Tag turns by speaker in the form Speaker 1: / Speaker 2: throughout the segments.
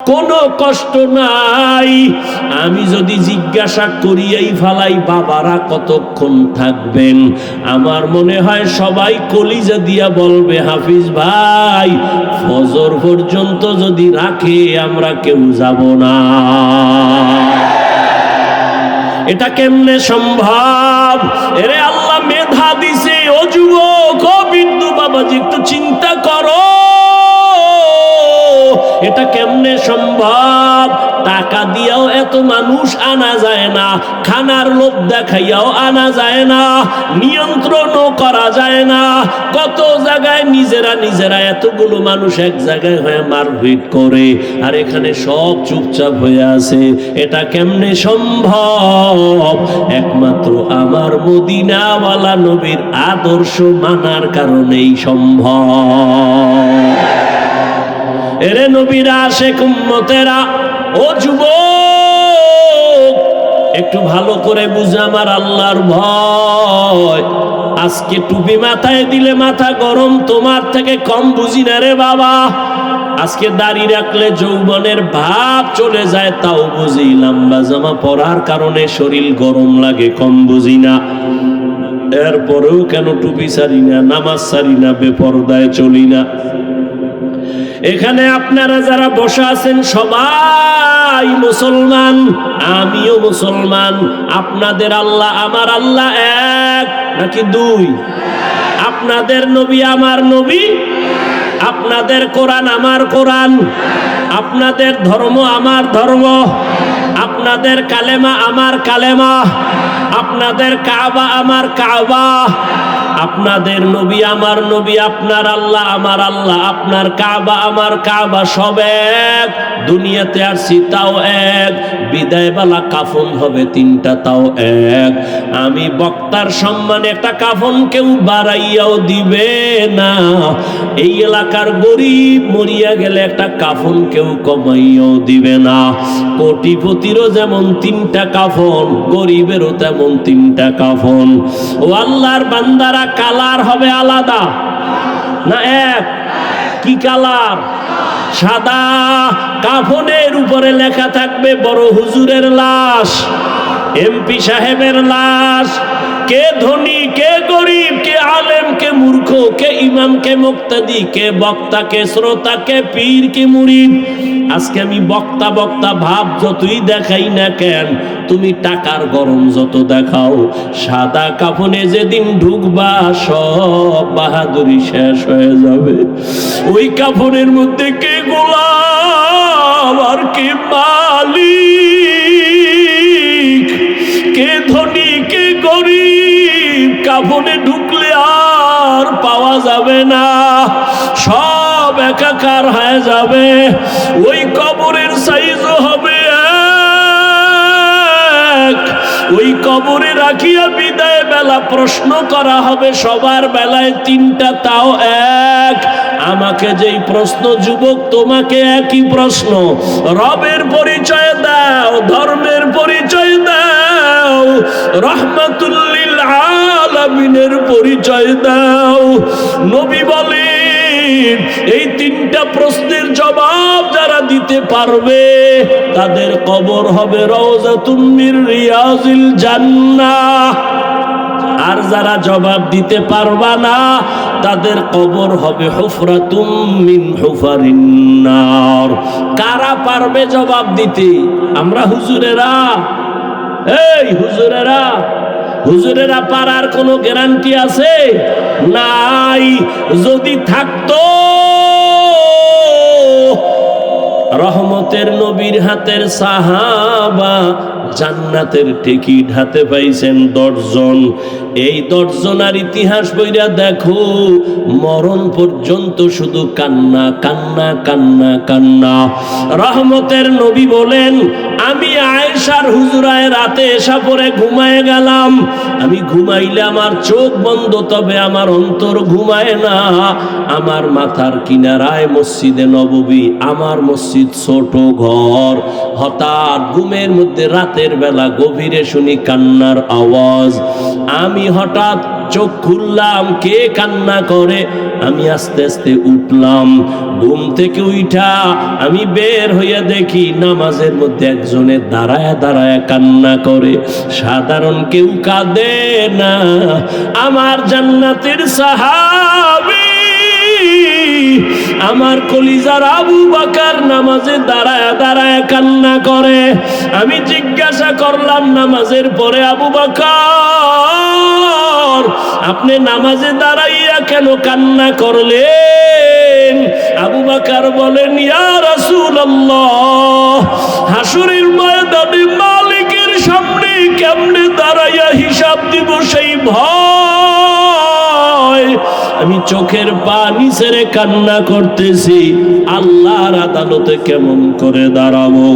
Speaker 1: কোনো কষ্ট নাই। আমি যদি জিজ্ঞাসা করিয়াই ফালাই বাবারা কতক্ষণ থাকবেন, আমার মনে হয় সবাই কলিজা দিয়া বলবে হাফিজ ভাই ফজর পর্যন্ত যদি রাখে আমরা কেউ যাব না। এটা কেমনে সম্ভব? এরে আল্লাহ মেধা দিছে। ও যুবক, ও বিন্দু বাবাজি, একটু চিন্তা করো, এটা কেমনে সম্ভব? টাকা দিয়াও এত মানুষ আনা যায় না, খানার লোভ দেখাইয়াও আনা যায় না, নিয়ন্ত্রণও করা যায় না। কত জায়গায় নিজেরা এতগুলো মানুষ এক জায়গায় হয়ে মারপিট করে, আর এখানে সব চুপচাপ হয়ে আছে। এটা কেমনে সম্ভব? একমাত্র আমার মদিনাওয়ালা নবীর আদর্শ মানার কারণেই সম্ভব। এরে নবীরা আশেক উম্মতেরা, ও যুবক একটু ভালো করে বুঝে আমার আল্লাহর ভয়। আজকে টুপি মাথায় দিলে মাথা গরম, তোমার থেকে কম বুঝি না রে বাবা। আজকে দাড়ি রাখলে যৌবনের ভাব চলে যায়, তাও বুঝি। লম্বা জামা পরার কারণে শরীর গরম লাগে, কম বুঝি না। এরপরেও কেন টুপি ছাড়ি না, নামাজ ছাড়ি না, বেপরদায় চলি না। এখানে আপনারা যারা বসে আছেন সবাই মুসলমান, আমিও মুসলমান। আপনাদের আল্লাহ আমার আল্লাহ এক নাকি দুই? আপনাদের নবী আমার নবী, আপনাদের কোরআন আমার কোরআন, আপনাদের ধর্ম আমার ধর্ম, আপনাদের কালেমা আমার কালেমা, আপনাদের কাবা আমার কাবা, আপনাদের নবী আমার নবী, আপনার আল্লাহ আমার আল্লাহ, আপনার কাবা আমার কাবা, সব এক। দুনিয়াতে আসছি তাও এক, বিদায় বেলা কাফন হবে তিনটা তাও এক। আমি বক্তার সম্মানে একটা কাফন কেউ বাড়াইয়াও দিবে না। এই এলাকার গরিব মরিয়া গেলে একটা কাফন কেউ কমাইয়াও দিবে না। কোটিপতিরও যেমন তিনটা কাফন, গরিবেরও তেমন তিনটা কাফন। ও আল্লাহর বান্দারা, কালার হবে আলাদা না এক? কি কালার? সাদা। কাফনের উপরে লেখা থাকবে বড় হুজুরের লাশ, এমপি সাহেবের লাশ। কে ধনী, কে গরিব, কে আলেম, কে মূর্খ, কে ইমাম, কে মুক্তাদি, কে বক্তা, কে শ্রোতা, কে পীর, কে মুরিদ। আজকে আমি বক্তা বক্তা ভাব যতই দেখাই না কেন, তুমি টাকার গরম যত দেখাও, সাদা কাফনে যেদিন ঢুকবা সব বাহাদুরি শেষ হয়ে যাবে। ওই কাফনের মধ্যে কে গোলাম আর কে মালিক, কে ধনী, কে গরিব, কাফনে ঢুকলে আর পাওয়া যাবে না, সব একাকার হয়ে যাবে। ওই কবরের সাইজও হবে এক। ওই কবরে রাখিয়া বিদায় বেলা প্রশ্ন করা হবে সবার বেলায় তিনটা তাও এক। আমাকে যেই প্রশ্ন যুবক, তোমাকে একই প্রশ্ন। রবের পরিচয় দাও, ধর্মের পরিচয় দাও, রহমাতুল লিল আলামিনের পরিচয় দাও। নবী বলেন এই তিনটা প্রশ্নের জবাব যারা দিতে পারবে তাদের কবর হবে রওজাতুম মির রিয়াজিল জান্নাহ। আর যারা জবাব দিতে পারবা না তাদের কবর হবে হুফরাতুম মিন হুফারিন নার। কারা পারবে জবাব দিতে? আমরা হুজুরেরা। এই হুজুরেরা, হুজুরেরা পারার কোনো গ্যারান্টি আছে? নাই। যদি থাকতো রহমতের নবীর হাতের সাহাবা জান্নাতের টিকিট হাতে পাইছেন 10 জন। এই 10 জনের ইতিহাস বইরা দেখো, মরণ পর্যন্ত শুধু কান্না কান্না কান্না কান্না। রহমতের নবী বলেন, আমি আয়েশার হুজরায় রাতে এসা পরে ঘুমায় গেলাম। আমি ঘুমাইলে আমার চোখ বন্ধ, তবে আমার অন্তর ঘুমায় না। আমার মাথার কিনারায় মসজিদে নববী, আমার মসজিদ ছোট ঘর। হঠাৎ ঘুমের মধ্যে রাতের বেলা গভীরে শুনি কান্নার আওয়াজ। আমি হঠাৎ চোখ খুললাম, কে কান্না করে। আমি আস্তে আস্তে উঠলাম, ঘুম থেকে উঠা আমি বের হইয়া দেখি নামাজের মধ্যে একজনে দাঁড়ায় দাঁড়ায় কান্না করে। সাধারণ কেউ কাঁদে না, আমার জান্নাতের সাহাবী আমার কলিজার আবু বকর নামাজে দাঁড়ায় দাঁড়ায় কান্না করে। আমি জিজ্ঞাসা করলাম, নামাজের পরে আবু বকর আপনি নামাজে দাঁড়াইয়া কেন কান্না করলেন? আবু বকর বলেন, ইয়া রাসূলুল্লাহ, হাসরের ময়দানে মালিকের সামনে কেমনে দাঁড়াইয়া হিসাব দিব সেই ভয়। আমি চোখের পানি ছেড়ে কান্না করতেছি, আল্লাহর আদালতে কেমন করে দাঁড়াবো।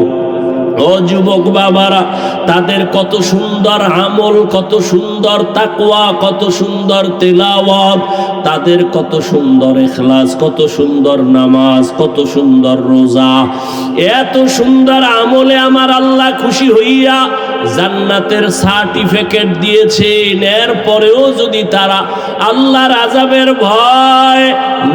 Speaker 1: ও যুবক বাবারা, তাদের কত সুন্দর আমল, কত সুন্দর তাকওয়া, কত সুন্দর তেলাওয়াত, তাদের কত সুন্দর ইখলাস, কত সুন্দর নামাজ, কত সুন্দর রোজা। এত সুন্দর আমলে আমার আল্লাহ খুশি হইয়া জান্নাতের সার্টিফিকেট দিয়েছেন। এরপরেও যদি তারা আল্লাহর আযাবের ভয়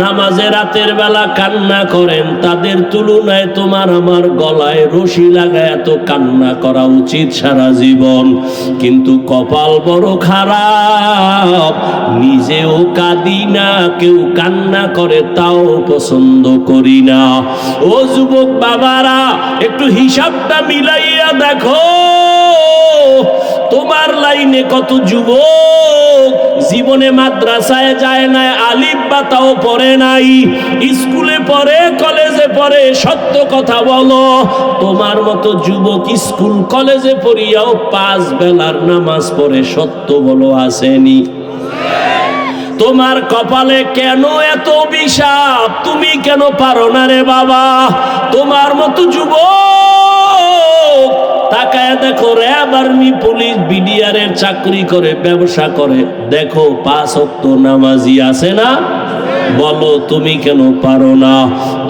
Speaker 1: নামাজে রাতের বেলা কান্না করেন, তাদের তুলনায় তোমার আমার গলায় রশি লাগায় এত কান্না করা উচিত সারা জীবন। কিন্তু কপাল বড় খারাপ, নিজেও কাঁদি না, কেউ কান্না করে তাও পছন্দ করি না। ও যুবক বাবারা, একটু হিসাবটা মিলাইয়া দেখো, তোমার লাইনে কত যুবক জীবনে মাদ্রাসায় যায় না, আলিফ বা তাও পড়ে নাই, স্কুলে পড়ে, কলেজে পড়ে। সত্য কথা বলো, তোমার মতো যুবক স্কুল কলেজে পড়িয়াও 5 বেলার নামাজ পড়ে, সত্য বলো আসেনি? তোমার কপালে কেন এত অভিশাপ? তুমি কেন পারো না রে বাবা? তোমার মতো যুবক তাকায় দেখো, র্যাব, আর্মি, পুলিশ, বিডিআর এর চাকরি করে, ব্যবসা করে, দেখো 5 ওয়াক্ত নামাজি আছে না? বলো তুমি কেন পারো না?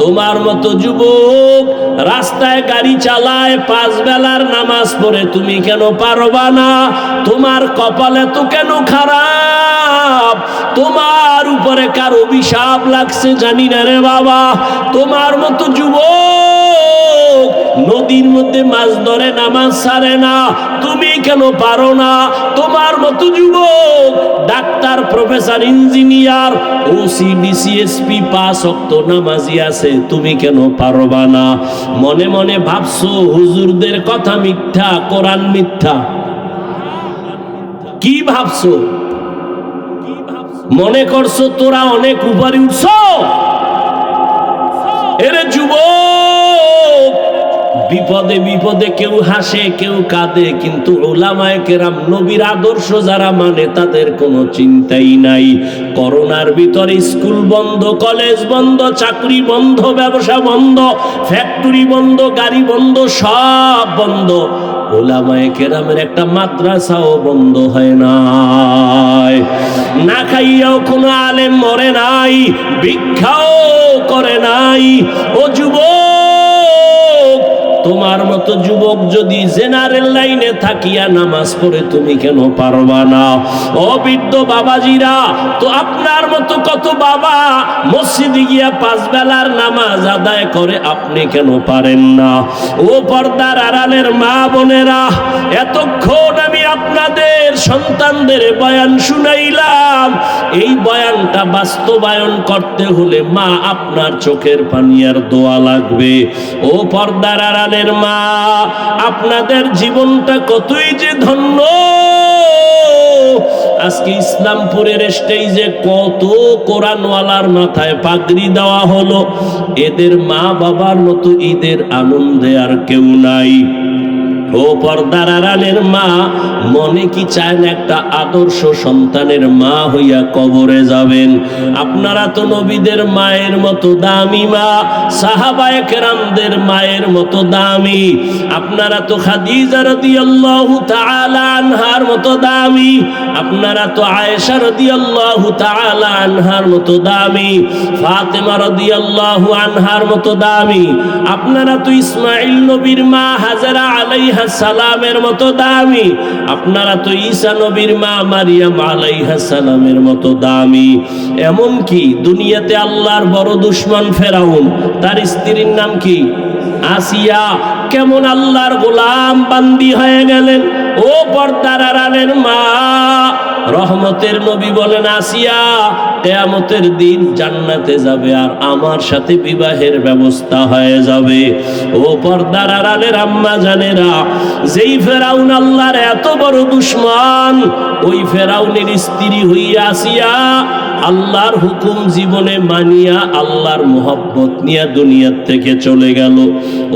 Speaker 1: তোমার মতো যুবক রাস্তায় গাড়ি চালায়, 5 বেলার নামাজ পড়ে, তুমি কেন পারবা না? তোমার কপালে তো কেন খারাপ? তোমার উপরে কার অভিশাপ লাগছে জানি না রে বাবা। তোমার মতো যুবক নদীর মধ্যে মাছ ধরে, নামাজ ছাড়ে না, তুমি কেন পারো না? তোমার মতো যুবক doctor, professor, engineer, OC, DC, SP, 5 ওয়াক্ত নামাজি আছে, তুমি কেন পারবা না? মনে মনে ভাবছো হুজুরদের কথা মিথ্যা, কোরআন মিথ্যা। কি ভাবছো? মনে করছো তোরা অনেক উপরে উঠছো? এরে যুবক, বিপদে বিপদে কেউ হাসে, কেউ কাঁদে, কিন্তু উলামায়ে কেরাম, নবীর আদর্শ যারা মানে, তাদের কোনো চিন্তাই নাই। করোনার ভিতরে স্কুল বন্ধ, কলেজ বন্ধ, চাকরি বন্ধ, ব্যবসা বন্ধ, ফ্যাক্টরি বন্ধ, গাড়ি বন্ধ, সব বন্ধ। উলামায়ে কেরামের একটা মাদ্রাসাও বন্ধ হয় নাই। না খাইয়াও কোনো আলেম মরে নাই, ভিক্ষাও করে নাই। ও যুবক, তোমার মতো যুবক যদি জেনারেল লাইনে থাকিয়া নামাজ পড়ে, তুমি কেন পারবা না? ও বৃদ্ধ বাবাজিরা, তো আপনার মতো কত বাবা মসজিদে গিয়া 5 বেলার নামাজ আদায় করে, আপনি কেন পারেন না? ও পর্দার আড়ালের মা বোনেরা, এতক্ষণ আমি আপনাদের সন্তানদের বয়ান শুনাইলাম। এই বয়ানটা বাস্তবায়ন করতে হলে মা, আপনার চোখের পানি আর দোয়া লাগবে। ও পর্দার আড়ালের মা, আপনাদের জীবনটা কতই যে ধন্য। আজকে ইসলামপুরের স্টেজে কত কোরআনওয়ালার মাথায় পাগড়ি দেওয়া হলো। এদের মা বাবার মতো ঈদের আনন্দে আর কেউ নাই। ও পর্দার আড়ালের মা, মনে কি চায় না একটা আদর্শ সন্তানের মা হইয়া কবরে যাবেন? আপনারা তো নবীদের মায়ের মতো দামি মা, সাহাবায়ে কেরামদের মায়ের মতো দামি। আপনারা তো খাদিজা রাদিয়াল্লাহু তাআলা আনহার মতো দামি। আপনারা তো আয়েশা রাদিয়াল্লাহু তাআলা আনহার মতো দামি, ফাতেমা রাদিয়াল্লাহু আনহার মতো দামি। আপনারা তো ইসমাঈল নবীর মা হাজেরা আলাইহা আলাইহিস সালামের মতো দামি, আপনারা তো ঈসা নবীর মা মারিয়াম আলাইহিস সালামের মতো দামি। এমন কি দুনিয়াতে আল্লাহর বড় দুশমন ফেরাউন, তার স্ত্রীর নাম কি? আসিয়া। কেমন আল্লাহর গোলাম বান্দি হয়ে গেলেন। ও পর্দার আড়ালের মা, রহমতের নবী বলেন, আসিয়া কিয়ামতের দিন জান্নাতে যাবে আর আমার সাথে বিবাহের ব্যবস্থা হয়ে যাবে। ও পর্দার আড়ালের আম্মা জানেরা, যেই ফেরাউন আল্লাহর এত বড় দুশমন, ওই ফেরাউনের স্ত্রী হইয়া আসিয়া আল্লাহর হুকুম জীবনে মানিয়া আল্লাহর মোহব্বত নিয়ে দুনিয়ার থেকে চলে গেল।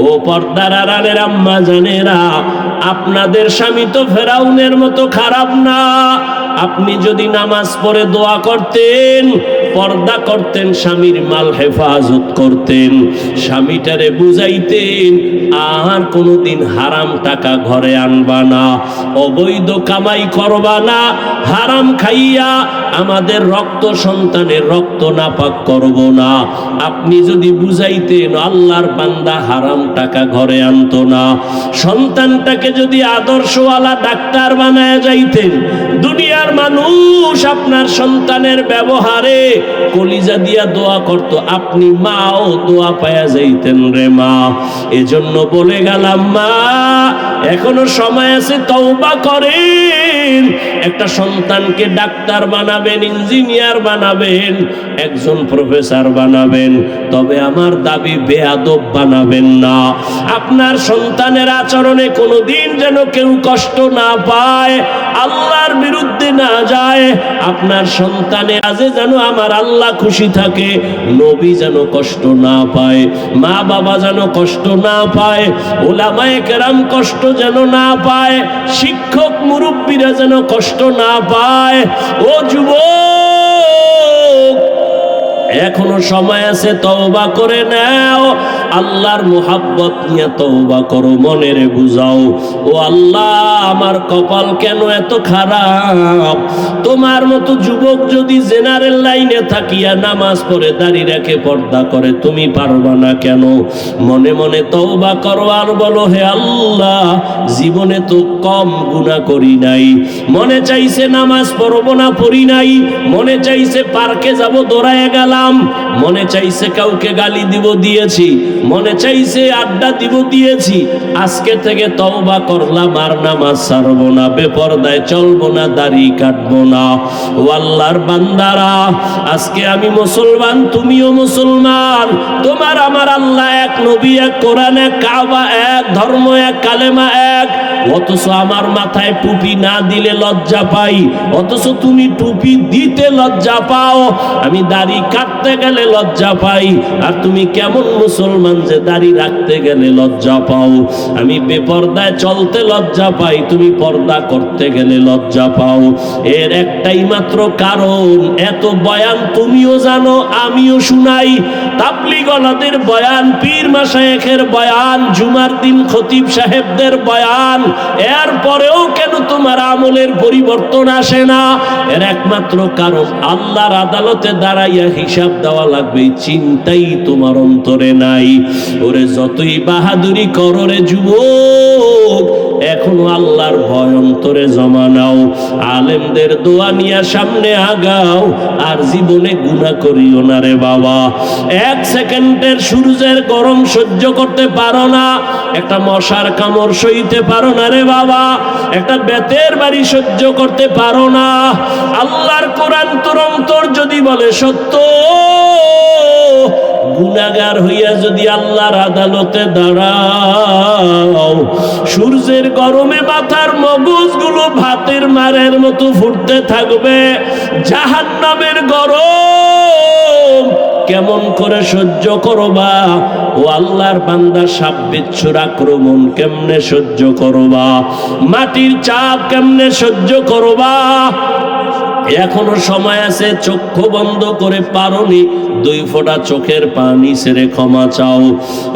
Speaker 1: ও পর্দার আড়ালের আম্মা জানেরা, আপনাদের স্বামী তো ফেরাউনের মতো খারাপ না। আপনি যদি নামাজ পড়ে দোয়া করতেন, পর্দা করতেন, স্বামীর মাল হেফাজত করতেন, স্বামীটারে বুঝাইতেন আর কোনোদিন হারাম টাকা ঘরে আনবা না, অবৈধ কামাই করবা না, হারাম খাইয়া আমাদের রক্ত সন্তানের রক্ত নাপাক করব না। আপনি যদি বুঝাইতেন, আল্লাহর বান্দা হারাম টাকা ঘরে আনতো না, সন্তানটাকে যদি আদর্শওয়ালা ডাক্তার বানায় যাইতেন, দুনিয়ার মানুষ আপনার সন্তানের ব্যবহারে কলিজা দিয়া দোয়া করত, আপনি মাও দোয়া পায়া যাইতেন রে মা। এজন্য বলে গেলাম মা, এখনো সময় আছে, তওবা করেন। একটা সন্তানকে ডাক্তার বানাবেন, ইঞ্জিনিয়ার বানাবেন, একজন প্রফেসর বানাবেন, তবে আমার দাবি বেয়াদব বানাবেন না। আপনার সন্তানের আচরণে কোনোদিন যেন কেউ কষ্ট না পায়, আল্লাহর বিরুদ্ধে না যায়। আপনার সন্তানের আজে যেন আমার আল্লাহ খুশি থাকে, নবী যেন কষ্ট না পায়, মা বাবা যেন কষ্ট না পায়, ওলামায়ে কেরাম কষ্ট যেন না পায়, শিক্ষক মুরব্বীরা যেন কষ্ট না পায়। ও যুবক, এখনো সময় আছে, তওবা করে নাও, আল্লাহর মোহাব্বত নিয়ে তওবা করো, মনেরে বুঝাও, ও আল্লাহ আমার কপাল কেন এত খারাপ। তোমার মতো যুবক যদি জেনারেল লাইনে থাকিয়া নামাজ পড়ে দাড়ি রেখে পর্দা করে, তুমি পারবা না কেন? মনে মনে তওবা করো আর বলো, হে আল্লাহ, জীবনে তো কম গুনাহ করি নাই, মনে চাইছে নামাজ পড়বো না, পড়ি নাই, মনে চাইছে পার্কে যাব, দৌড়ায় গেলাম, মনে চাইছে কাউকে গালি দিব, দিয়েছি, মনে চাইছে আড্ডা দিব, দিয়েছি। আজকে থেকে তওবা করলাম, আর নামাজ ছাড়বো না, বেপরদায় চলবো না, দাড়ি কাটবো না। ও আল্লাহর বান্দারা, আজকে আমি মুসলমান, তুমিও মুসলমান, তোমার আমার আল্লাহ এক, নবী এক, কোরআন এক, কাবা এক, ধর্ম এক, কালেমা এক। অথচ আমার মাথায় টুপি না দিলে লজ্জা পাই, অথচ তুমি টুপি দিতে লজ্জা পাও, আমি দাড়ি কাটতে গেলে লজ্জা পাই। আর তুমি কেমন মুসলমান যে দাড়ি রাখতে গেলে লজ্জা পাও? আমি বেপরদায় চলতে লজ্জা পাই, তুমি পর্দা করতে গেলে লজ্জা পাও। এর একটাই মাত্র কারণ, এত বয়ান তুমিও জানো, আমিও শুনাই, তাবলীগওয়ালাদের বয়ান, পীর মাশায়েখের বয়ান, জুমার দিন খতিব সাহেবদের বয়ান, এরপরেও কেন তোমার আমলের পরিবর্তন আসে না? এর একমাত্র কারণ, আল্লাহর আদালতে দাঁড়াইয়া হিসাব দেওয়া লাগবে, চিন্তাই তোমার অন্তরে নাই। ওরে যতই বাহাদুরি করো রে যুবক, এখনো আল্লাহর ভয় অন্তরে জমা নাও, আলেমদের দোয়া নিয়ে সামনে আগাও, আর জীবনে গুনাহ করিও না রে বাবা। এক সেকেন্ডের সূর্যের গরম সহ্য করতে পারো না, একটা মশার কামড় সইতে পারো না রে বাবা, একটা বেতের বাড়ি সহ্য করতে পারো না। আল্লাহর কোরআন তোর অন্তর যদি বলে সত্য, গুনাহগার হইয়া যদি আল্লাহর আদালতে দাঁড়াও, সূর্যের গরমে মাথার মগজগুলো ভাতের মারের মতো ফুটতে থাকবে। জাহান্নামের গরম কেমন করে সহ্য করবা? ও আল্লাহর বান্দা, সাপ বিচ্ছুর আক্রমণ কেমনে সহ্য করবা? মাটির চাপ কেমনে সহ্য করবা? এখনো সময় আছে, চক্ষু বন্ধ করে পারোনি, 2 ফোঁটা চোখের পানি ছেড়ে ক্ষমা চাও।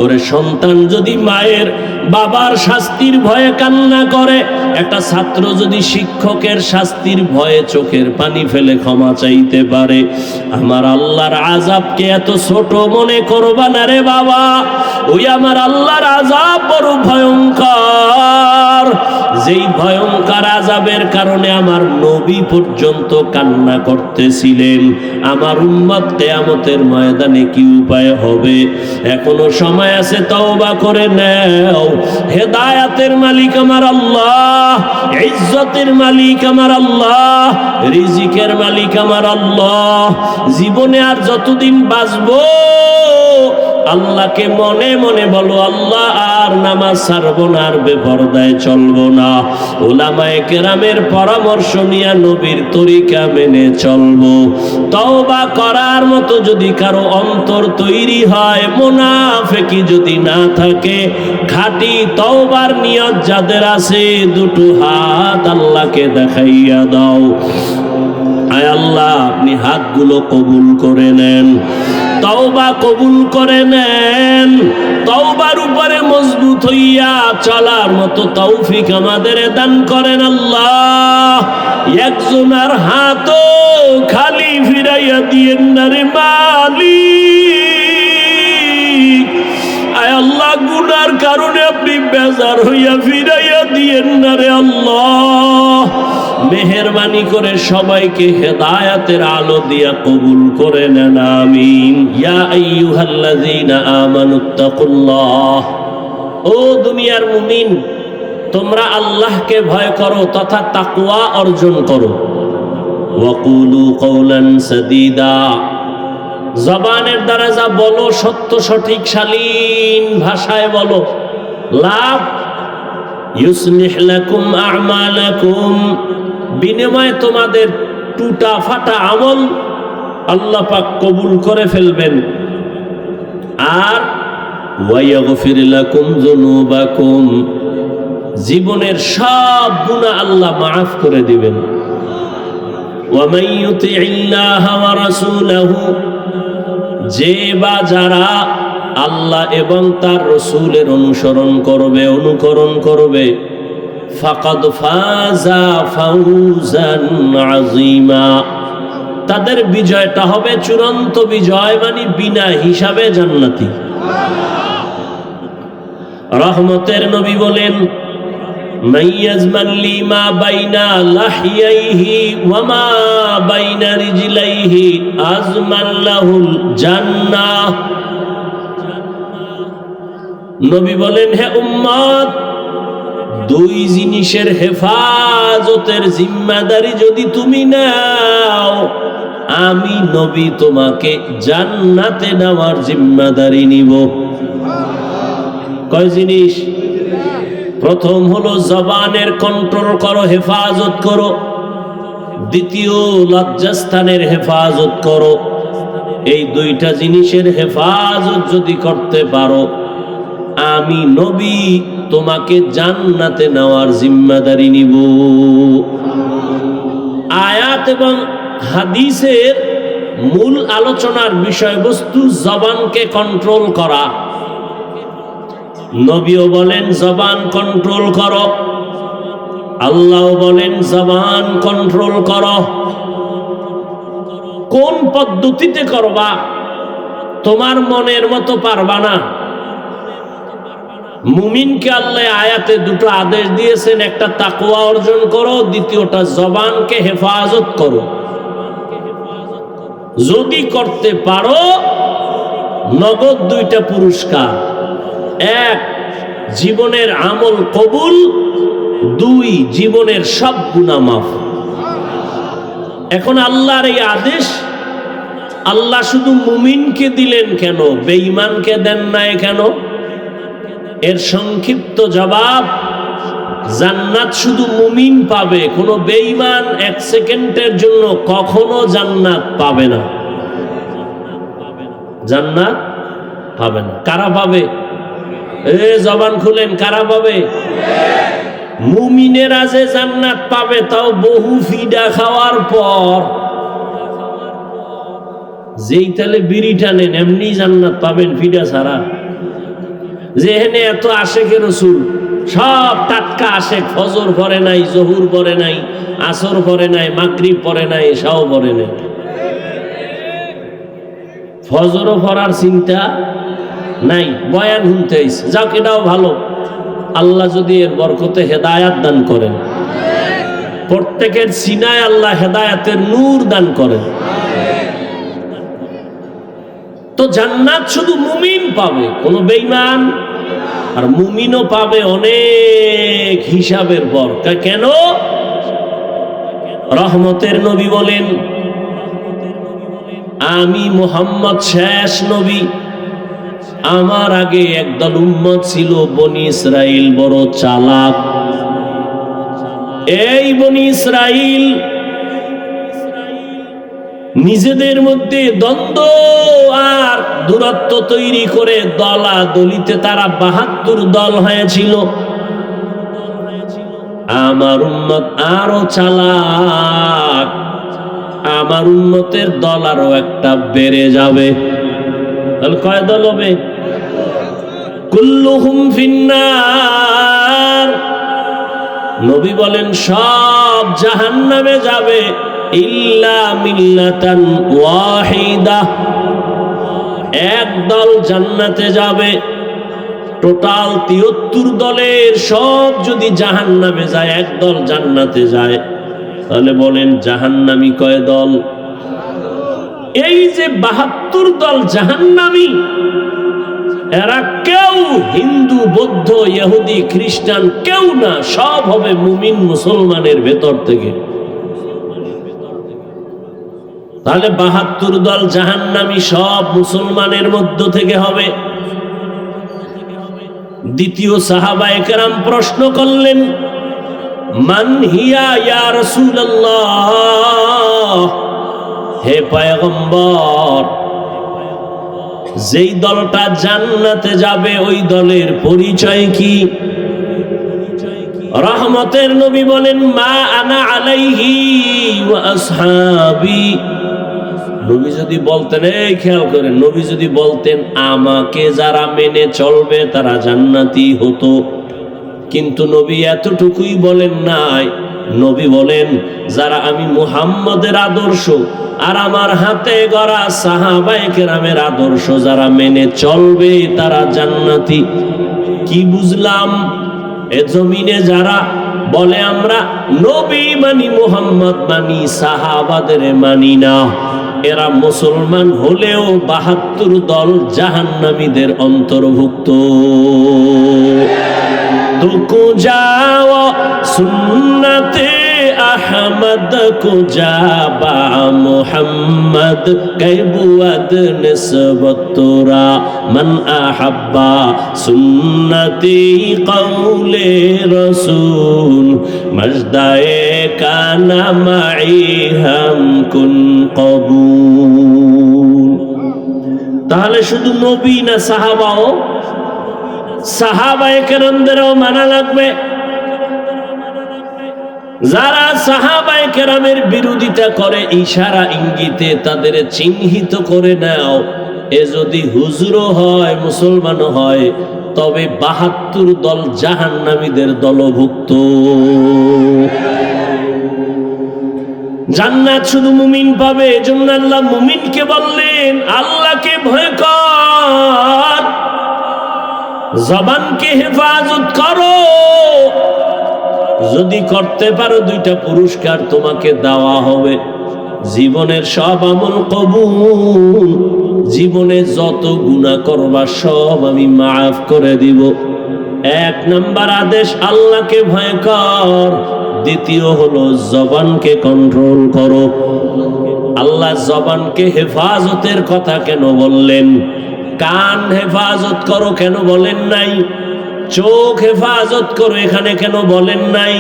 Speaker 1: ওরে সন্তান যদি মায়ের বাবার শাস্তির ভয়ে কান্না করে, একটা ছাত্র যদি শিক্ষকের শাস্তির ভয়ে চোখের পানি ফেলে ক্ষমা চাইতে পারে, আমার আল্লাহর আযাবকে এত ছোট মনে করবা না রে বাবা। ওই আমার আল্লাহর আযাব বড় ভয়ঙ্কর। যেই ভয়ঙ্কর আযাবের কারণে আমার নবী পর্যন্ত কান্না করতেছিলেন, আমার উম্মত কিয়ামতের ময়দানে কি উপায় হবে? এখনো সময় আছে, তওবা করে নাও। হেদায়েতের মালিক আমার আল্লাহ, ইজ্জতের মালিক আমার আল্লাহ, রিজিকের মালিক আমার আল্লাহ। জীবনে আর যতদিন বাঁচবো আল্লাহকে মনে মনে বলো, আল্লাহ আর নামাজ ছাড়বো না, আর বেপরদায় চলবো না, উলামায়ে কেরামের পরামর্শ নিয়ে নবীর তরিকা মেনে চলবো। তওবা করার মতো যদি কারো অন্তর তৈরি হয়, মুনাফিকি যদি না থাকে, খাঁটি তওবার নিয়ত যাদের আছে, দুটো হাত আল্লাহকে দেখাইয়া দাও। আয় আল্লাহ, আপনি হাতগুলো কবুল করে নেন, তওবা কবুল করে নেন। তওবার উপরে মজবুত হইয়া চলার মতো তৌফিক আমাদের দান করেন আল্লাহ। একজনের হাতও খালি ফিরাইয়া দিয়েন না রে মালিক। আয় আল্লাহ, গুনার কারণে আপনি বেজার হইয়া ফিরাইয়া দিয়েন না রে আল্লাহ। মেহেরবানি করে সবাইকে হেদায়েতের আলো দিয়া কবুল করে নেন, আমিন। ইয়া আইয়ুহাল্লাযীনা আমানুত্তাকুল্লাহ। ও দুনিয়ার মুমিন, তোমরা আল্লাহকে ভয় করো তথা তাকওয়া অর্জন করো। ওয়াকুলু কওলান সাদীদা। জবানের দ্বারা যা বলো সত্য সঠিক শালীন ভাষায় বলো। লাভ, ইউসলিহ লাকুম আ'মালাকুম, বিনিময়ে তোমাদের টুটা ফাটা আমল আল্লাহ পাক কবুল করে ফেলবেন। আর ওয়ায়াগফির লাকুম যুনুবাকুম, জীবনের সব গুনাহ আল্লাহ মাফ করে দিবেন। ওয়া মান ইউতিইল্লাহ ওয়া রাসূলাহু, যে বা যারা আল্লাহ এবং তার রাসূলের অনুকরণ করবে, ফাকাদ ফাজা ফাউজান আযীমা, তাদের বিজয়টা হবে চূড়ান্ত বিজয়, মানে বিনা হিসাবে জান্নাতি। রহমতের নবী বলেন, মাইয়াজমান লিমা বাইনা লাহিয়াইহি ওয়া মা বাইনা রিজলাইহি আজমান লাহুল জান্নাহ। নবী বলেন, হে উম্মত, দুই জিনিসের হেফাজতের জিম্মাদারি যদি তুমি নাও, আমি নবী তোমাকে জান্নাতে নেওয়ার জিম্মাদারি নিব। কয় জিনিস? প্রথম হলো জবানের কন্ট্রোল করো, হেফাজত করো। দ্বিতীয়, লজ্জাস্থানের হেফাজত করো। এই দুইটা জিনিসের হেফাজত যদি করতে পারো, আমি নবী তোমাকে জান্নাতে নেওয়ার জিম্মাদারি নিব। আয়াত এবং হাদিসের মূল আলোচনার বিষয়বস্তু জবানকে কন্ট্রোল করা। নবীও বলেন জবান কন্ট্রোল করো, আল্লাহ বলেন জবান কন্ট্রোল করো। কোন পদ্ধতিতে করবা? তোমার মনের মতো পারবা না। মুমিনকে আল্লাহ আয়াতে দুটো আদেশ দিয়েছেন, একটা তাকওয়া অর্জন করো, দ্বিতীয়টা জবানকে হেফাজত করো। যদি করতে পারো, নগদ দুইটা পুরস্কার। এক, জীবনের আমল কবুল। দুই, জীবনের সব গুনাহ মাফ। এখন আল্লাহর এই আদেশ আল্লাহ শুধু মুমিনকে দিলেন কেন, বেঈমানকে দেন নাই কেন? এর সংক্ষিপ্ত জবাব, জান্নাত শুধু মুমিন পাবে, কোনো বেঈমান এক সেকেন্ডের জন্য কখনো জান্নাত পাবে না। জান্নাত পাবে না। কারা পাবে? জবান খুলেন, কারা পাবে? মুমিনেরা যে জান্নাত পাবে, তাও বহু ফিডা খাওয়ার পর। যেই তালে বিড়ি টানেন এমনি জান্নাত পাবেন ফিডা ছাড়া। যেখানে এত আশেকে রসুল, সব টাটকা আশেক, ফজর পরে নাই, জহুর পরে নাই, আসর পরে নাই, মাগরিব পরে নাই, এশাও পরে নাই। ফজরও পড়ার চিন্তা নাই, বয়ান শুনতে আইছে, যাক এটাও ভালো। আল্লাহ যদি এর বরকতে হেদায়াত দান করেন, প্রত্যেকের সিনায় আল্লাহ হেদায়াতের নূর দান করেন। তো জান্নাত শুধু মুমিন পাবে, কোন বেঈমান আর মুমিনও পাবে অনেক হিসাবের পর। কেন? রহমতের নবী বলেন, আমি মুহাম্মদ শেষ নবী, আমার আগে একদল উম্মত ছিল বনি ইসরাইল, বড় চালাক। এই বনি ইসরাইল নিজেদের মধ্যে দ্বন্দ্ব আর দূরত্ব তৈরি করে দলাদলিতে তারা ৭২ দল হয়েছিল। আমার উম্মত আরো চালাক, আমার উম্মতের দল আরো একটা বেড়ে যাবে। তাহলে কয় দল হবে? কুল্লুহুম ফিন্নার। নবী বলেন সব জাহান্নামে যাবে, ইল্লা মিল্লাতান ওয়াহিদা, এক দল জান্নাতে যাবে। টোটাল ৭৩ দলের সব যদি জাহান্নামে যায়, এক দল জান্নাতে যায়, তাহলে বলেন জাহান্নামী কয় দল? এই যে ৭২ দল জাহান্নামী, এরা কেউ হিন্দু, বৌদ্ধ, ইহুদি, খ্রিস্টান কেউ না, সব হবে মুমিন মুসলমানের ভেতর থেকে। তাহলে ৭২ দল জাহান্নামী সব মুসলমানের মধ্য থেকে হবে। দ্বিতীয় সাহাবায়ে কেরাম প্রশ্ন করলেন, মান হিয়া ইয়া রাসূলুল্লাহ, হে পয়গম্বর, যেই দলটা জান্নাতে যাবে ওই দলের পরিচয় কি? রহমতের নবী বলেন, মা আনা আলাইহি ওয়া আসহাবি। নবী যদি বলতেন, এই খেয়াল করেন, নবী যদি বলতেন আমাকে যারা মেনে চলবে তারা জান্নাতি হতো, কিন্তু নবী এতটুকুই বলেন নাই। নবী বলেন যারা আমি মুহাম্মদের আদর্শ আর আমার হাতে গড়া সাহাবায়ে কেরামের আদর্শ যারা মেনে চলবে তারা জান্নাতি। কি বুঝলাম? এ জমিনে যারা বলে আমরা নবী মানি, মুহাম্মদ মানি, সাহাবাদের মানি না, এরা মুসলমান হলেও ৭২ দল জাহান্নামীদের অন্তর্ভুক্ত। দুকু যাও সুন্নতে আহমদ কো যাবা মুহাম্মদ কৈবুয়াদ নিসবত তোরা মান আহাব্বা সুন্নতি কওলে রাসূল মজদায়ে কানা মাই হাম কুন কবুল। তাহলে শুধু নবী না, সাহাবাও, সাহাবায়ে কেরামদেরও মানা লাগবে। যারা সাহাবায়ে কেরামের বিরোধিতা করে ইশারা ইঙ্গিতে তাদের চিহ্নিত করে নাও, এ যদি হুজুরও হয় মুসলমানও হয়, তবে ৭২ দল জাহান্নামীদের দলভুক্ত। জান্নাত শুধু মুমিন পাবে, এজন্য আল্লাহ মুমিনকে বললেন আল্লাহকে ভয় কর, জবানকে হেফাজত করো। যদি করতে পারো 2টা পুরস্কার তোমাকে দেওয়া হবে। জীবনের সব আমল কবুল, জীবনে যত গুনাহ করবা সব আমি মাফ করে দিব। 1 নাম্বার আদেশ আল্লাহকে ভয় কর, দ্বিতীয় হলো জবানকে কন্ট্রোল করো। আল্লাহ জবানকে হেফাজতের কথা কেন বললেন? কান হেফাজত করো কেন বলেন নাই? চোখ হেফাজত করো এখানে কেন বলেন নাই?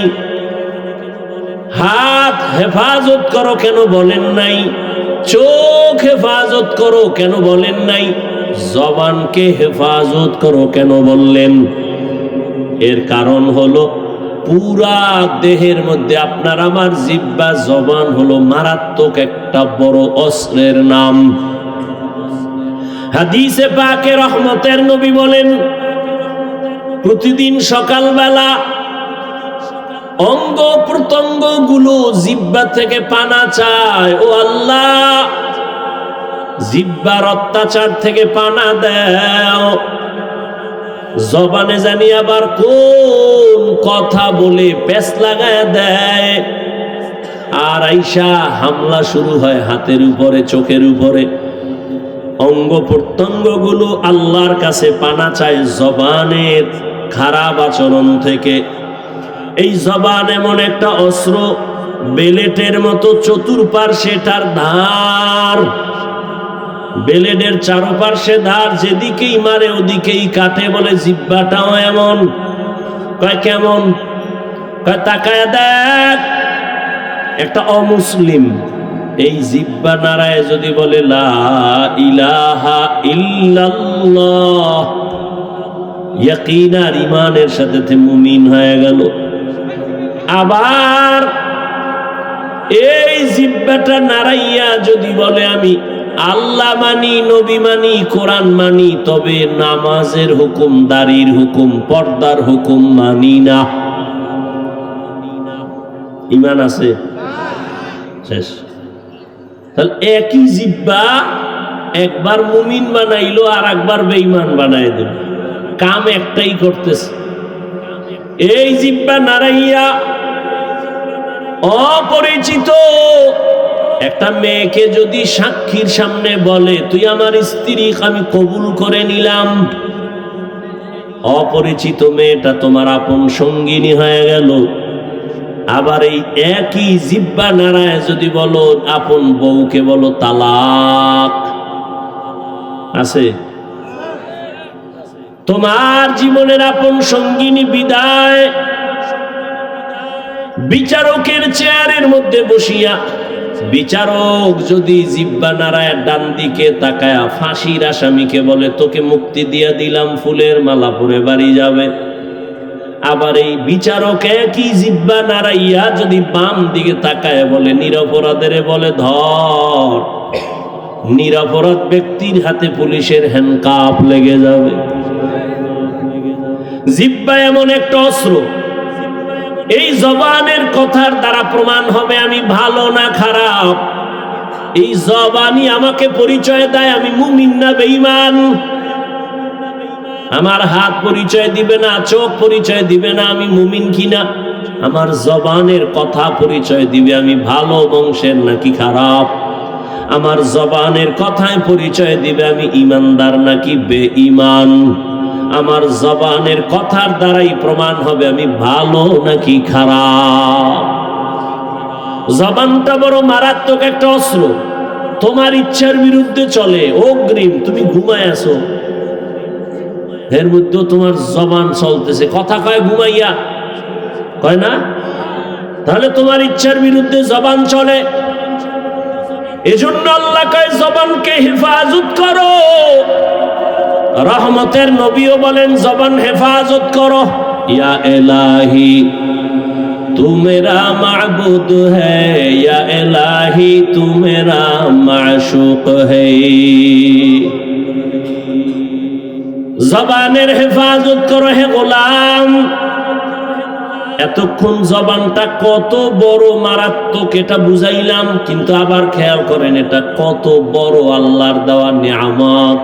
Speaker 1: হাত হেফাজত করো কেন বলেন নাই? চোখ হেফাজত করো কেন বলেন নাই? জবানকে হেফাজত করো কেন বললেন? এর কারণ হলো পুরা দেহের মধ্যে আপনার আমার জিহ্বা, জবান হলো মারাত্মক একটা বড় অস্ত্রের নাম। হাদিসে পাকে রহমতের নবী বলেন, প্রতিদিন সকালবেলা অঙ্গ প্রত্যঙ্গ গুলো জিহ্বা থেকে পানা চায়, ও আল্লাহ জিহ্বার অত্যাচার থেকে পানা দাও। জবানে জানি আবার কোন কথা বলে পেছ লাগায় দেয়, আর আইসা হামলা শুরু হয় হাতের উপরে, চোখের উপরে। অঙ্গ প্রত্যঙ্গ গুলো আল্লাহর কাছে পানা চায় জবানের খারাপ আচরণ থেকে। এই জবান এমন একটা অস্ত্র, বেলেটের মতো চতুর্পার্শ্বে তার ধার, বেলেটের চারপার্শ্বে ধার, যেদিকেই মারে ওদিকেই কাটে। বলে জিহ্বাটাও এমন। কয় কেমন? কয় তাকায় দেখ, একটা অমুসলিম এই জিহ্বা নারায় যদি বলে লা ইলাহা ইল্লাল্লাহ, ইয়াকিন আর ঈমানের সাথে মুমিন হয়ে গেল। আবার এই জিহ্বাটা নারাইয়া যদি বলে আমি আল্লাহ মানি, নবী মানি, কোরআন মানি, তবে নামাজের হুকুম, দাড়ির হুকুম, পর্দার হুকুম মানি না, ঈমান আছে? শেষ। তাহলে একই জিহ্বা একবার মুমিন বানাইলো আর একবার বেঈমান বানাই দিল, কাম একটাই করতেছে। এই জিহ্বা নারাইয়া অপরিচিত একটা মেয়েকে যদি সাক্ষীর সামনে বলে তুই আমার স্ত্রী, আমি কবুল করে নিলাম, অপরিচিত মেয়েটা তোমার আপন সঙ্গিনী হয়ে গেল। আবার এই একই জিহ্বা নারায় যদি বলো আপন বউকে বলো তালাক, আছে? তোমার জীবনের আপন সঙ্গিনী বিদায়। বিচারকের চেয়ারের মধ্যে বসিয়া বিচারক যদি জিহ্বা নারায় ডান দিকে তাকায়া ফাঁসির আসামিকে বলে তোকে মুক্তি দিয়া দিলাম, ফুলের মালা পরে বাড়ি যাবে। আবার এই বিচারক একই জিহ্বা নারাইয়া যদি বাম দিকে তাকায় বলে নিরপরাধের বলে ধর, নিরপরাধ ব্যক্তির হাতে পুলিশের হ্যান্ডকাপ লেগে যাবে। জিহ্বা এমন একটা অস্ত্র, এই জবানের কথার দ্বারা প্রমাণ হবে আমি ভালো না খারাপ। এই জবানই আমাকে পরিচয় দেয় আমি মুমিন না বেঈমান। আমার হাত পরিচয় দিবে না, চোখ পরিচয় দিবে না আমি মুমিন কিনা। আমার জবানের কথা পরিচয় দিবে আমি ভালো বংশের নাকি খারাপ। আমার জবানের কথায় পরিচয় দিবে আমি ইমানদার নাকি বেঈমান। আমার জবানের কথার দ্বারাই প্রমাণ হবে আমি ভালো নাকি খারাপ। জবানটা বড় মারাত্মক একটা অস্ত্র, তোমার ইচ্ছার বিরুদ্ধে চলে। অগ্রিম তুমি ঘুমায় আছো, এর মধ্যে তোমার জবান চলতেছে, কথা কয় ঘুমাইয়া, কয় না? তাহলে তোমার ইচ্ছার বিরুদ্ধে জবান চলে। এজন্য আল্লাহ কয় জবানকে হেফাজত করো। রহমতের নবীও বলেন জবান হেফাজত করো। ইয়া ইলাহি তু মেরা মাবুদ হ্যায়, ইয়া ইলাহি তু মেরা মাশুক হ্যায়। জবানের হেফাজত করো হে গোলাম। এতক্ষণ জবানটা কত বড় মারাত্মক এটা বুঝাইলাম, কিন্তু আবার খেয়াল করেন এটা কত বড় আল্লাহর দেওয়া নিয়ামত।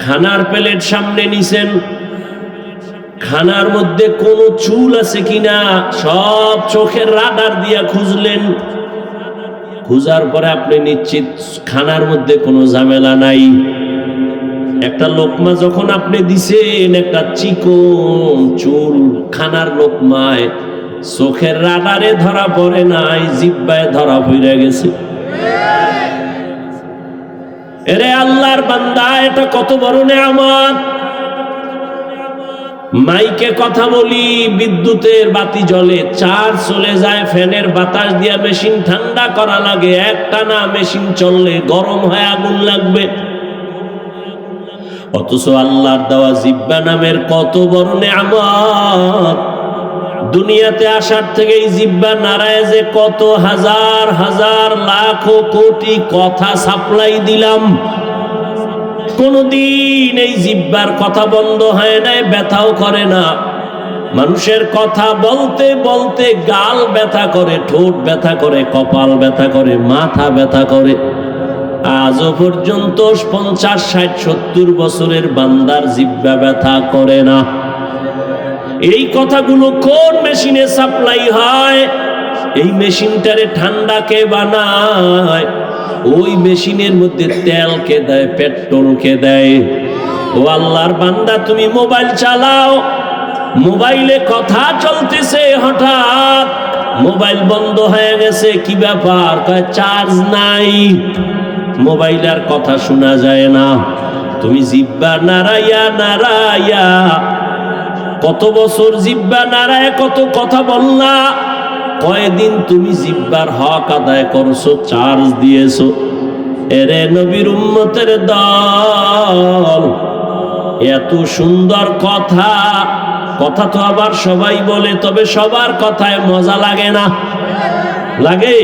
Speaker 1: খানার প্লেট সামনে নিছেন, খানার মধ্যে কোনো চুল আছে কিনা সব চোখের রাডার দিয়া খুঁজলেন। খুঁজার পরে আপনি নিশ্চিত খানার মধ্যে কোনো ঝামেলা নাই। একটা লোকমা যখন আপনি দিছেন, একটা চিকন চুল খানার লোকমায় চোখের রাডারে ধরা পড়ে নাই, জিহ্বায় ধরা পড়ে গেছে। এরে আল্লাহর বান্দা, এটা কত বড় নিয়ামত। মাইকে কথা বলি, বিদ্যুতের বাতি জ্বলে, চার্জ চলে যায়, ফ্যানের বাতাস দিয়া মেশিন ঠান্ডা করা লাগে, একটানা মেশিন চললে গরম হয়ে আগুন লাগবে। অথচ আল্লাহর দেওয়া জিহ্বা নামের কত বড় নিয়ামত। দুনিয়াতে আসার থেকে এই জিহ্বা নারায় যে কত হাজার হাজার লাখ কোটি কথা সাপ্লাই দিলাম, কোনদিন এই জিহ্বার কথা বন্ধ হয় নাই, ব্যথাও করে না। মানুষের কথা বলতে বলতে গাল ব্যথা করে, ঠোঁট ব্যথা করে, কপাল ব্যথা করে, মাথা ব্যথা করে। আজও পর্যন্ত 50, 60, 70 বছরের বান্দার জিহ্বা ব্যথা করে না। এই কথাগুলো কোন মেশিনে সাপ্লাই হয়? এই মেশিনটারে ঠান্ডা কে বানায়? ওই মেশিনের মধ্যে তেল কে দেয়, পেট্রোল কে দেয়? ও আল্লাহর বান্দা, তুমি মোবাইল চালাও, মোবাইলে কথা চলতেছে, হঠাৎ মোবাইল বন্ধ হয়ে গেছে। কি ব্যাপার? চার্জ নাই, মোবাইল আর কথা শোনা যায় না। তুমি জিহ্বা নাড়াইয়া নাড়াইয়া কত বছর জিহ্বা নাড়ায় কত কথা বললা, কয়দিন তুমি জিহ্বার হক আদায় করছো, চার্জ দিয়েছো? এরে নবীর উম্মতের দল, এত সুন্দর কথা, কথা তো আবার সবাই বলে, তবে সবার কথায় মজা লাগে না। লাগে?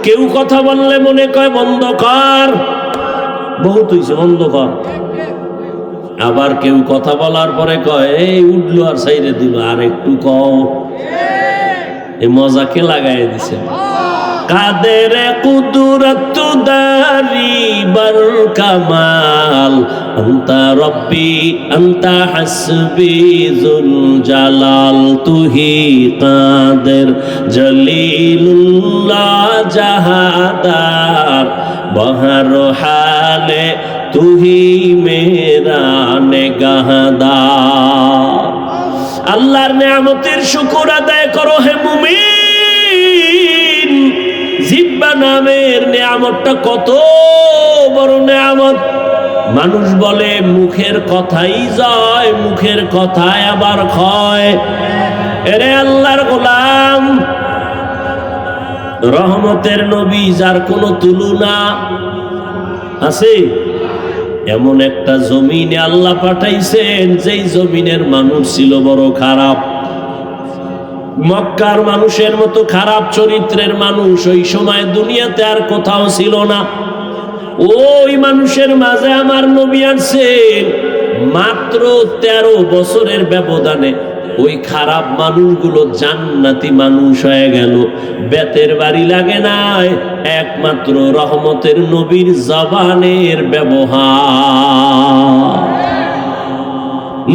Speaker 1: কেউ কথা বললে মনে কয় বন্ধ কর, বহুত হইছে বন্ধ কর। আবার কেউ কথা বলার পরে কয় এই উঠলো আর সাইরে দিল, আর একটু কও। এই মজাকে লাগাই দিছে। কাদের কুদরত দারি বর কামাল, আন্তা রব্বি আন্তা হাসবি জুল জালাল, তুহি কাদের জলিলুল্লাহ জাহাদার, বহর হালে তুহি মেরা নেগাহদার। আল্লাহর নেয়ামতের শুকর আদায় করো হে মুমিন। জিহ্বা নামের নেয়ামতটা কত বড় নেয়ামত। মানুষ বলে মুখের কথাই জয়, মুখের কথায় আবার ক্ষয়। এরে আল্লাহর গোলাম, রহমতের নবী যার কোনো তুলনা আছে, এমন একটা জমিনে আল্লাহ পাঠাইছেন যেই জমিনের মানুষ ছিল বড় খারাপ। মক্কার মানুষের মতো খারাপ চরিত্রের মানুষ ওই সময় দুনিয়াতে আর কোথাও ছিল না। ওই মানুষের মাঝে আমার নবী আসছেন। মাত্র 13 বছরের ব্যবধানে ওই খারাপ মানুষগুলো জান্নাতি মানুষ হয়ে গেল। বেতের বাড়ি লাগে নাই, একমাত্র রহমতের নবীর জবানের ব্যবহার।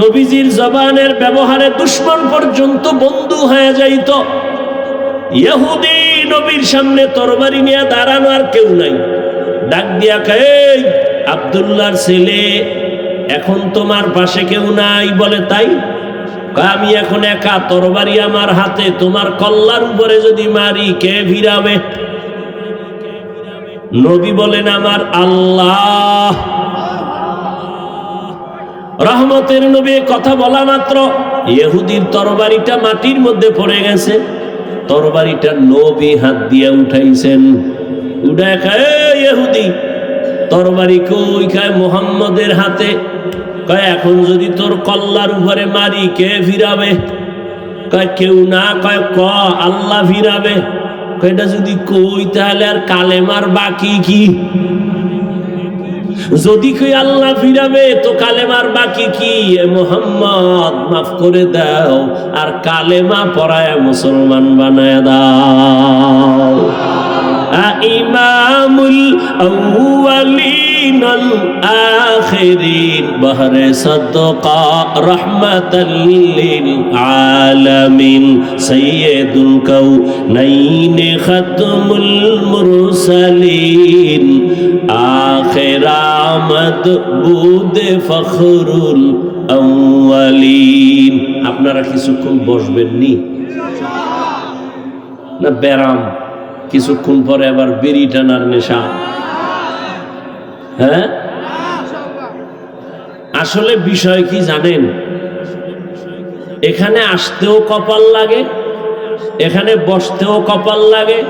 Speaker 1: নবীজির জবানের ব্যবহারে দুশমন পর্যন্ত বন্ধু হয়ে যাইত। ইহুদি নবীর সামনে তরবারি নিয়ে দাঁড়ানো আর কেউ নাই, ডাক দিয়া কয় এই আব্দুল্লাহর ছেলে, এখন তোমার পাশে কেউ নাই? বলে তাই? আমি এখন একা, তরবারি আমার হাতে, তোমার কল্লার উপরে যদি মারি কে ভিড়াবে? নবী বলেন আমার আল্লাহ। রহমতের নবী কথা বলা মাত্র ইহুদির তরবারিটা মাটির মধ্যে পড়ে গেছে। তরবারিটা নবী হাত দিয়ে উঠাইছেন। উঠে কয় ইহুদি, তরবারি কই? কয় মুহাম্মদের হাতে। কয় এখন যদি তোর কল্লার উপরে মারি কে ফিরাবে? কয় কেউ না। কয় ক আল্লাহ ফিরাবে। এটা যদি কই তাহলে আর কালেমার বাকি কি? যদি কই আল্লাহ ফিরাবে তো কালেমার বাকি কি? মুহাম্মদ মাফ করে দাও, আর কালেমা পড়ায় মুসলমান বানায় দাও। ইমামুল আউয়ালিন আল আখিরিন, বহরে সাদকা রাহমাতাল লিল আলামিন, সাইয়্যিদুল কাউনাইন খাতমুল মুরসালিন, আখির আমদ বুদে ফখরুল আউয়ালিন। আপনারা কিছুক্ষণ বসবেন নি না? ব্যারাম কিছুক্ষণ পরে আবার বিড়ি টানার নেশা। হ্যাঁ, আসলে বিষয় কি জানেন? এখানে আসতেও কপাল লাগে, এখানে বসতেও কপাল লাগে,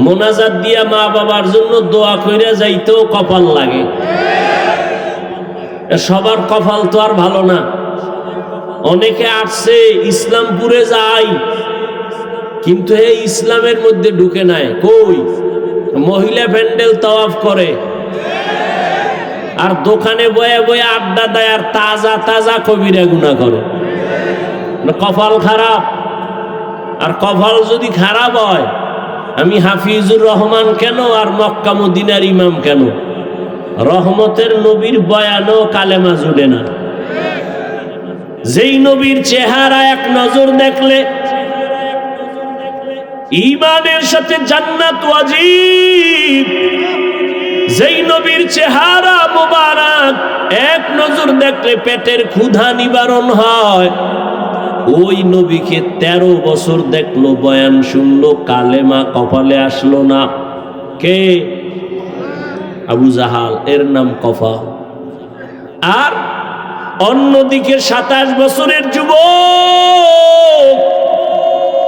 Speaker 1: মোনাজাত দিয়া মা বাবার জন্য দোয়া কইরা যাইতেও কপাল লাগে। সবার কপাল তো আর ভালো না। অনেকে আসছে ইসলামপুরে যায়, কিন্তু এই ইসলামের মধ্যে ঢুকে নাই। কই? মহিলা প্যান্ডেল তাওয়াফ করে, আর দোকানে বয়ে বয়ে আড্ডা দেয়, আর তাজা তাজা কবিরা গুনাহ করে। কপাল খারাপ। আর কপাল যদি খারাপ হয় আমি হাফিজুর রহমান কেন আর মক্কা মদিনার ইমাম কেন? রহমতের নবীর বয়ানও কালেমা জুড়ে না। যেই নবীর চেহারা এক নজর দেখলে ঈমানের সাথে জান্নাত ওয়াজিব, যেই নবীর চেহারা মোবারক এক নজর দেখলে পেটের ক্ষুধা নিবারণ হয়, ওই নবীকে 13 বছর দেখলো, বয়ান শুনলো, কালেমা কপালে আসলো না। কে? আবু জাহাল, এর নাম কফা। আর অন্যদিকে 27 বছরের যুবক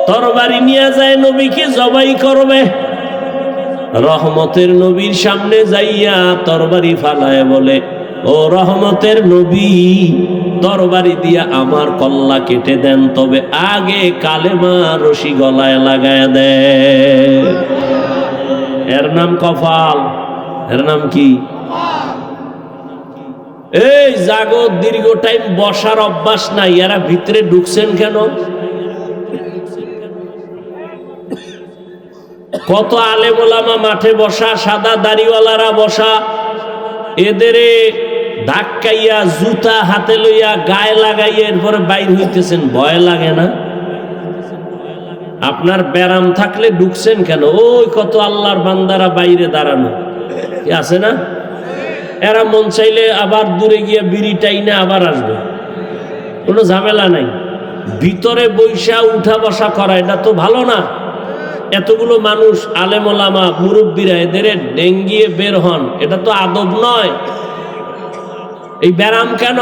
Speaker 1: তরবারি নিয়ে যায় নবীকে জবাই করবে। রহমতের নবীর সামনে যাইয়া তরবারি ফালায় বলে, ও রহমতের নবী, তরবারি দিয়া আমার কল্লা কেটে দেন, তবে আগে কালেমা রশি গলায় লাগায় দেন। এর নাম কফাল। এর নাম কি? এই জাগো, দীর্ঘ টাইম বসার অভ্যাস নাই, এরা ভিতরে ঢুকছেন কেন? কত আলেম ওলামা মাঠে বসা, সাদা দাড়িওয়ালারা বসা, এদেরে ধাক্কাইয়া জুতা হাতে লইয়া গায়ে লাগাইয়া এরপরে বাইর হইতেছেন, ভয় লাগে না? আপনার ব্যারাম থাকলে ঢুকছেন কেন? ওই কত আল্লাহর বান্দারা বাইরে দাঁড়ানো আছে না? এরা মন চাইলে আবার দূরে গিয়ে বিড়ি টাইনে আবার আসবে, কোনো ঝামেলা নাই। ভিতরে বৈশা উঠা বসা করা এটা তো ভালো না। এতগুলো মানুষ, আলেম ওলামা, মুরব্বীরা, এদের ডেঙ্গিয়ে বের হন, এটা তো আদব নয়। এই ব্যারাম কেন?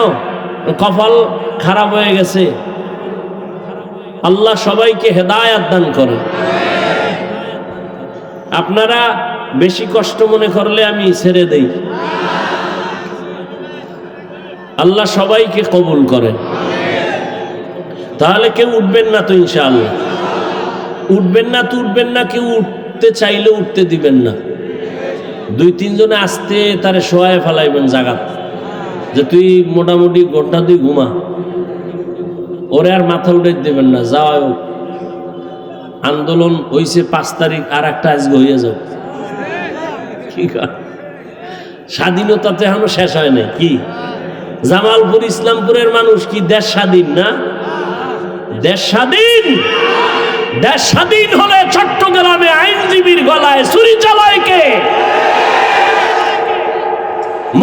Speaker 1: কপাল খারাপ হয়ে গেছে। আল্লাহ সবাইকে হেদায়াত দান করেন। আপনারা বেশি কষ্ট মনে করলে আমি ছেড়ে দেই। আল্লাহ সবাইকে কবুল করেন। তাহলে কেউ উঠবেন না তো? ইনশাআল্লাহ উঠবেন না তো? উঠবেন না, কেউ উঠতে চাইলে উঠতে দিবেন না। 2-3 জনে আসতে তারে শোয়ায় ফেলাইবেন জাগাত, যে তুই মোটামুটি ঘন্টা 2 ঘুমা, ওরে আর মাথা উঠে দেবেন না। যাও, আন্দোলন হইছে 5 তারিখ, আর একটা আজকে হইয়া যাও। ঠিক আছে, স্বাধীনতাতে এখনো শেষ হয় নাই। কি জামালপুর ইসলামপুরের মানুষ কি দেশ স্বাধীন না? দেশ স্বাধীন। দেশ স্বাধীন হলে চট্টগ্রামে আইনজীবীর গলায় ছুরি চালায় কে?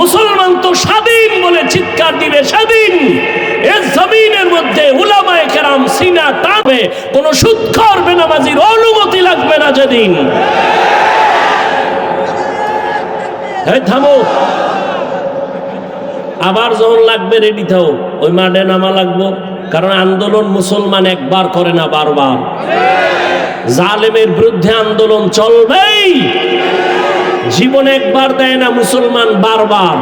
Speaker 1: মুসলমান তো স্বাধীন বলে চিৎকার দিবে স্বাধীন। এই জমিনের মধ্যে উলামায়ে কেরাম সিনা টানবে, কোন সুদখোর বেনামাজির অনুমতি লাগবে না যেদিন। এই থামো, আবার যখন লাগবে রেডি থাও, ওই মাঠে নামা লাগবো। কারণ আন্দোলন মুসলমান একবার করে না, বারবার। জালেমের বিরুদ্ধে আন্দোলন চলবেই। জীবন একবার দেয় না মুসলমান, বারবার।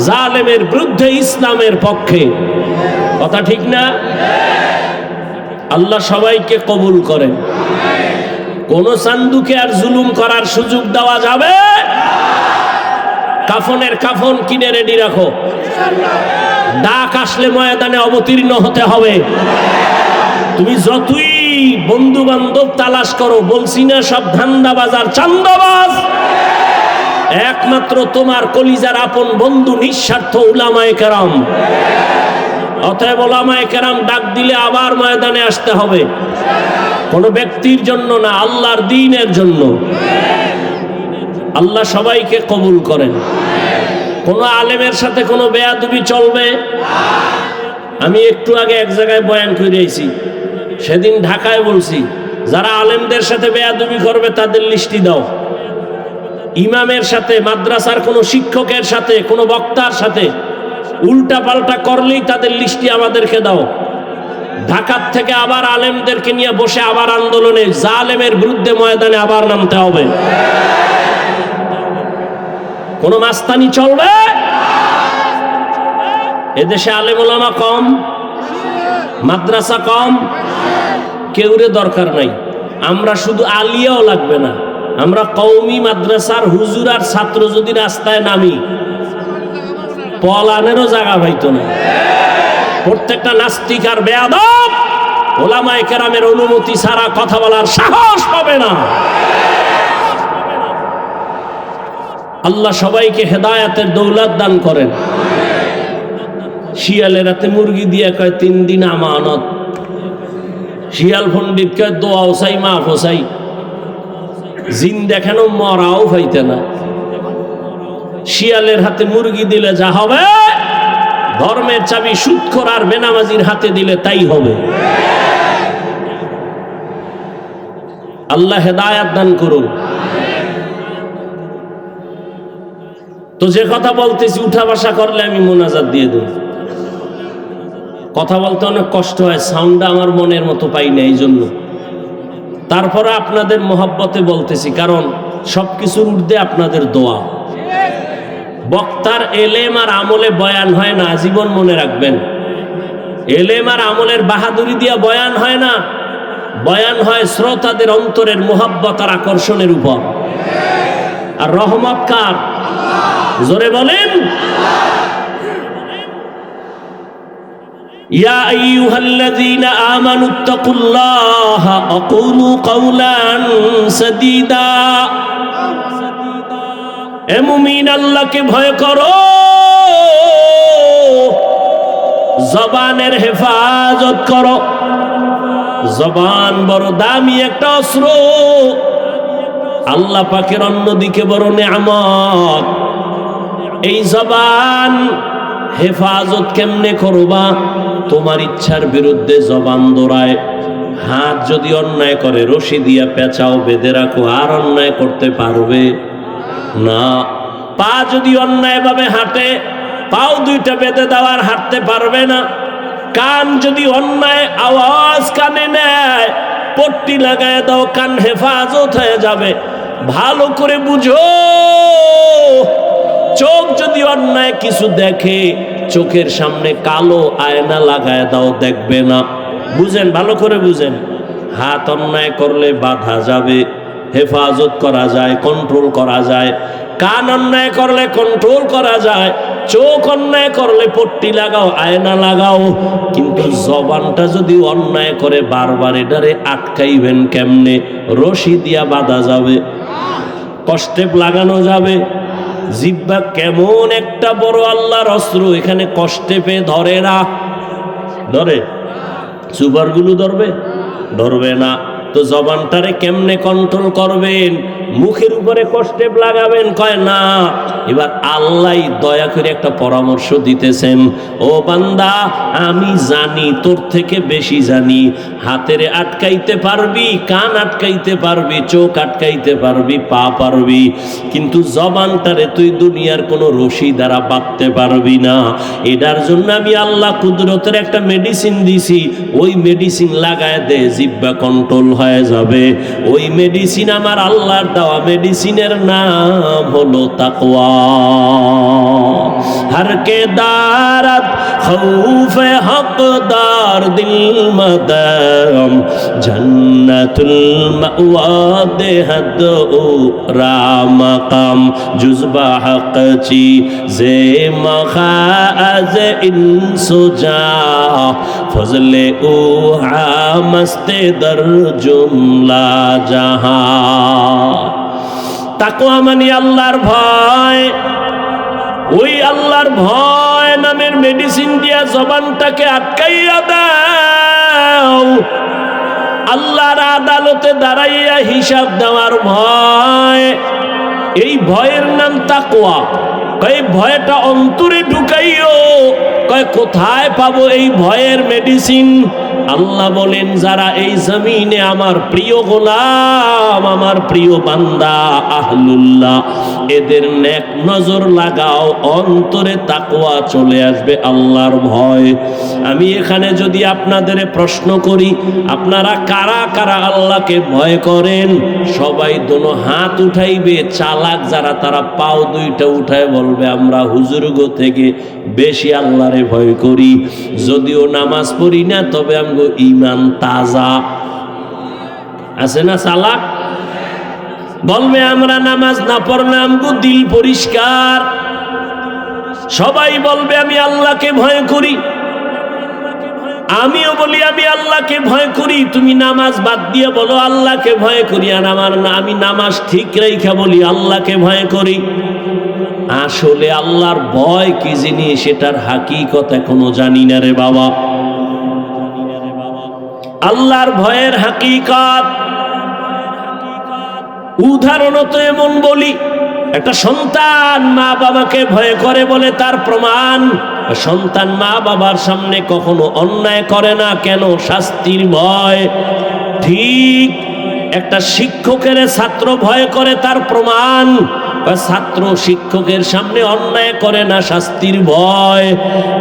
Speaker 1: জালেমের বিরুদ্ধে, ইসলামের পক্ষে। কথা ঠিক না? আল্লাহ সবাইকে কবুল করেন। কোন সান্দুকে আর জুলুম করার সুযোগ দেওয়া যাবে? কাফনের কাফন কিনে রেডি রাখো। ডাক আসলে ময়দানে অবতীর্ণ হতে হবে। তুমি যতই বন্ধু বান্ধব তালাশ করো, বলছি না সব ধান্দাবাজ আর চান্দাবাজ, একমাত্র তোমার কলিজার আপন বন্ধু নিঃস্বার্থ উলামায়ে কেরাম। অতএব উলামায়ে কেরাম ডাক দিলে আবার ময়দানে আসতে হবে, কোনো ব্যক্তির জন্য না, আল্লাহর দ্বীনের জন্য। আল্লাহ সবাইকে কবুল করেন। কোন আলেমের সাথে কোনো বেয়াদবি চলবে? আমি একটু আগে এক জায়গায় বয়ান করেছি, সেদিন ঢাকায় বলছি, যারা আলেমদের সাথে বেয়াদবি করবে তাদের লিস্টি দাও। ইমামের সাথে, মাদ্রাসার কোনো শিক্ষকের সাথে, কোনো বক্তার সাথে উল্টা পাল্টা করলেই তাদের লিস্টি আমাদেরকে দাও। ঢাকার থেকে আবার আলেমদেরকে নিয়ে বসে আবার আন্দোলনে, জালেমের বিরুদ্ধে ময়দানে আবার নামতে হবে। কোন মাস্তানি চলবে? এদেশে আলেম ওলামা কম, মাদ্রাসা কম, কেউরে দরকার নাই। আমরা শুধু আলিয়াও লাগবে না, আমরা কওমি মাদ্রাসার হুজুর আর ছাত্র যদি রাস্তায় নামি, পলানেরও জায়গা পাইতো না। প্রত্যেকটা নাস্তিক আর বেয়াদব ওলামায়ে কেরামের অনুমতি ছাড়া কথা বলার সাহস পাবে না। আল্লাহ সবাইকে হেদায়েতের দৌলত দান করেন। শিয়ালের হাতে মুরগি দিয়ে কয় 3 দিন আমানত। শিয়াল পণ্ডিত কয় দোয়াও চাই মাফ চাই। জিন দেখানো মরাও পাইতে না। শিয়ালের হাতে মুরগি দিলে যা হবে, ধর্মের চাবি সুদখোর আর বেনামাজির হাতে দিলে তাই হবে। আল্লাহ হেদায়েত দান করুন। তো যে কথা বলতেছি উঠা বসা করলে আমি মোনাজাত দিয়ে দেব। কথা বলতে অনেক কষ্ট হয়, সাউন্ডটা আমার মনের মতো পাই না, এই জন্য। তারপরে আপনাদের মহব্বতে বলতেছি, কারণ সবকিছুর ঊর্ধ্বে আপনাদের দোয়া। বক্তার এলেম আর আমলে বয়ান হয় না, জীবন মনে রাখবেন। এলেম আর আমলের বাহাদুরি দিয়া বয়ান হয় না, বয়ান হয় শ্রোতাদের অন্তরের মহব্বত আর আকর্ষণের উপর। আর রহমত কার? জোরে বলেন। ইয়া আইয়ুহাল্লাযীনা আমানুত্তাকুল্লাহা ওয়া কুলু কাওলান সাদীদা। এ মুমিন, আল্লাহকে ভয় করো, জবানের হেফাজত করো। জবান বড় দামি একটা অস্ত্র, আল্লাহ পাকের অন্যদিকে বড় নেয়ামত। এই জবান হেফাজত কেমনে করবা? তোমার ইচ্ছার বিরুদ্ধে জবান দৌড়ায়। হাত যদি অন্যায় করে রশি দিয়া পেঁচাও বেঁধে রাখো, আর অন্যায় করতে পারবে না। পা যদি অন্যায় ভাবে হাঁটে, পাও 2টা বেঁধে দেওয়ার হাঁটতে পারবে না। কান যদি অন্যায় আওয়াজ কানে নেয়, পট্টি লাগায় দাও, কান হেফাজত হয়ে যাবে। ভালো করে বুঝো, চোখ যদি অন্যায় কিছু দেখে, চোখের সামনে কালো আয়না লাগায় দাও, দেখবে না। বুঝেন, ভালো করে বুঝেন। হাত অন্যায় করলে বাধা যাবে, হেফাজত করা যায়, কন্ট্রোল করা যায়। কান অন্যায় করলে কন্ট্রোল করা যায়। চোখ অন্যায় করলে পট্টি লাগাও, আয়না লাগাও। কিন্তু জবানটা যদি অন্যায় করে বারবার, এটারে আটকাইবেন কেমনে? রশি দিয়া বাঁধা যাবে, কষ্টেপ লাগানো যাবে। জিহ্বা কেমন একটা বড় আল্লাহর অস্ত্র, এখানে কষ্টেপে ধরে না। ধরে? সুপারগুলো ধরবে? ধরবে না। তো জবানটারে কেমনে কন্ট্রোল করবেন? মুখের উপরে কষ্টেপ লাগাবেন? কয় না। এবার আল্লাহ দয়া করে একটা পরামর্শ দিতেছেন, ও বান্দা, আমি জানি, তোর থেকে বেশি জানি। হাতেরে আটকাইতে পারবি, কান আটকাইতে পারবি, চোখ আটকাইতে পারবি, পা পারবি, কিন্তু জবানটারে তুই দুনিয়ার কোনো রশি দ্বারা বাঁধতে পারবি না। এটার জন্য আমি আল্লাহ কুদরতের একটা মেডিসিন দিছি, ওই মেডিসিন লাগায় দে, জিহ্বা কন্ট্রোল হয়ে যাবে। ওই মেডিসিন আমার আল্লাহর দেওয়া, মেডিসিনের নাম হলো তাকওয়া। हर के दारत खौफ हकदार दिल मदम जन्नतुल मअवा देहद रामकम जुज़बा हक़ची जे मखाज इंसुजा फजले उहा मस्ते दर जुमला जहां। তাকওয়া মানে আল্লাহর ভয়। ওই আল্লাহর ভয় নামের মেডিসিন দিয়া জবানটাকে আটকাইয়া দাও। আল্লাহর আদালতে দাঁড়াইয়া হিসাব দেওয়ার ভয়, এই ভয়ের নাম তাকওয়া। কয় ভয়টা অন্তরে ঢুকাইও। কয় কোথায় পাবো এই ভয়ের মেডিসিন? আল্লাহ বলেন, যারা এই জমিনে আমার প্রিয় গোলাম, আমার প্রিয় বান্দা আহলুল্লাহ, এদের নেক নজর লাগাও, অন্তরে তাকওয়া চলে আসবে, আল্লাহর ভয়। আমি এখানে যদি আপনাদের প্রশ্ন করি, আপনারা কারা কারা আল্লাহকে ভয় করেন? সবাই দোনো হাত উঠাইবে। চালাক যারা, তারা পাও 2টা উঠায় বলবে, আমরা হুজুরগো থেকে বেশি আল্লাহরে ভয় করি। যদিও নামাজ পড়ি না, তবে আমগো ঈমান তাজা আছে না? চালাক বলবে, আমরা নামাজ না পড়লে আমগো দিল পরিষ্কার। সবাই বলবে আমি আল্লাহকে ভয় করি। আমিও বলি আমি আল্লাহকে ভয় করি, তুমি নামাজ বাদ দিয়ে বলো আল্লাহকে ভয় করি, আর আমি নামাজ ঠিক রেখে বলি আল্লাহকে ভয় করি। আসলে আল্লাহর ভয় কি জিনিস সেটার হাকিকত এখনো জানি না রে বাবা। আল্লাহর ভয়ের হাকিকত উদাহরণত এমন বলি, একটা সন্তান মা বাবাকে ভয় করে বলে তার প্রমাণ, সন্তান মা বাবার সামনে কখনো অন্যায় করে না, কেন? শাস্তির ভয়। ঠিক একটা শিক্ষকের ছাত্র ভয় করে, তার প্রমাণ ছাত্র শিক্ষকের সামনে অন্যায় করে না, শাস্তির ভয়।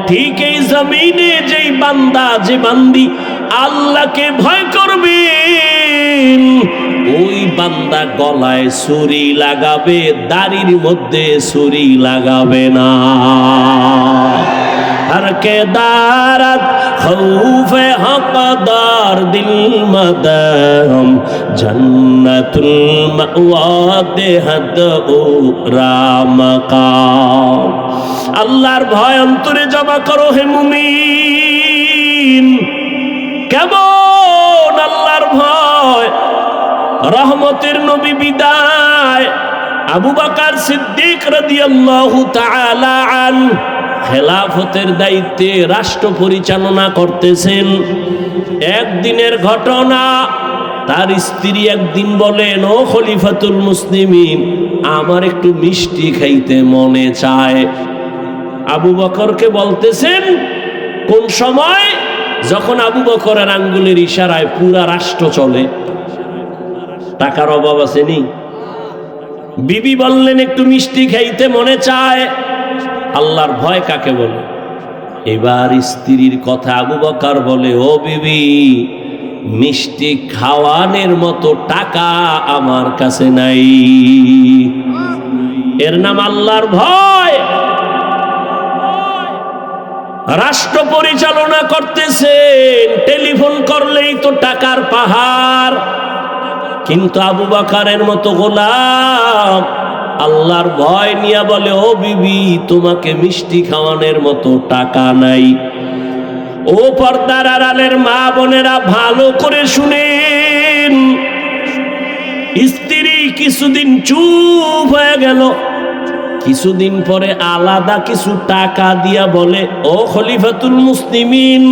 Speaker 1: ঠিক এই জমিনে যেই বান্দা যে বান্দি আল্লাহকে ভয় করবে, ওই বান্দা গলায় ছুরি লাগাবে, দাড়ির মধ্যে ছুরি লাগাবে না। हर के दारत खौफे हक़दार दिल मदम जन्नतुल मअवा देहद रामकाम। আল্লাহর ভয় অন্তরে জমা করো হে মুমিন। কেমন আল্লাহর ভয়? রহমতের নবী বিদায়, আবু বকর সিদ্দিক রাদিয়াল্লাহু তাআলা আনহু খেলাফতের দায়িত্বে রাষ্ট্র পরিচালনা করতেছেন। একদিনের ঘটনা, তার স্ত্রী একদিন বলেন, ও খলিফাতুল মুসলিমিন, আমার একটু মিষ্টি খাইতে মনে চায়। আবু বকরকে বলতেছেন, কোন সময়? যখন আবু বকরের আঙ্গুলের ইশারায় পুরা রাষ্ট্র চলে। টাকার অভাব আসেনি? বিবি বললেন একটু মিষ্টি খাইতে মনে চায়। আল্লাহর ভয় কাকে বলে? এবার স্ত্রীর কথা আবু বকর বলে, ও বিবি, মিষ্টি খাওয়ানোর মতো টাকা আমার কাছে নাই। এর নাম আল্লাহর ভয়। রাষ্ট্র পরিচালনা করতেছেন, টেলিফোন করলেই তো টাকার পাহাড়, কিন্তু আবু বকরের মতো গোলাম আল্লাহর ভয় নিয়ে বলে, ও বিবি, তোমাকে মিষ্টি খাওয়ানোর মতো টাকা নাই। ও পর্দার আড়ালের মা বোনেরা, ভালো করে শুনেন। স্ত্রী কিছুদিন চুপ হয়ে গেল, কিছুদিন পরে আলাদা কিছু টাকা দিয়া বলে, ও খলিফাতুল মুসলিমিন,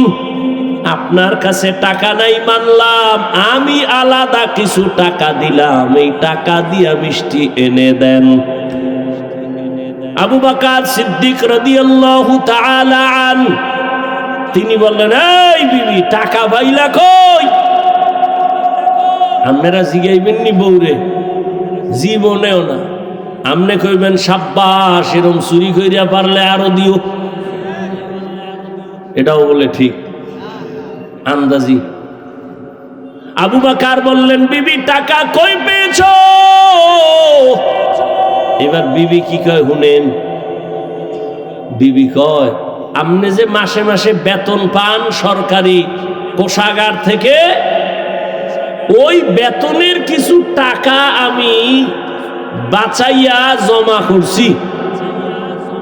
Speaker 1: আপনার কাছে টাকা নাই মানলাম, আমি আলাদা কিছু টাকা দিলাম, এই টাকা দিয়া মিষ্টি এনে দেন। আবু বকর সিদ্দিক রাদিয়াল্লাহু তাআলা আনহু তিনি বললেন, এই বিবি, টাকা পাইলা কই? আপনারা জিগাইবেন নি বউরে? জীবনেও না। আমনে কইবেন, সাব্বাস, এরম চুরি কইরা পারলে আরো দিও। এটাও বলে ঠিক আন্দাজি। আবু বকর বললেন, বিবি, টাকা কই পেয়েছো? এবার বিবি কি কয় শুনেন। বিবি কয়, আপনি যে মাসে মাসে বেতন পান সরকারি কোষাগার থেকে, ওই বেতনের কিছু টাকা আমি বাঁচাইয়া জমা করছি।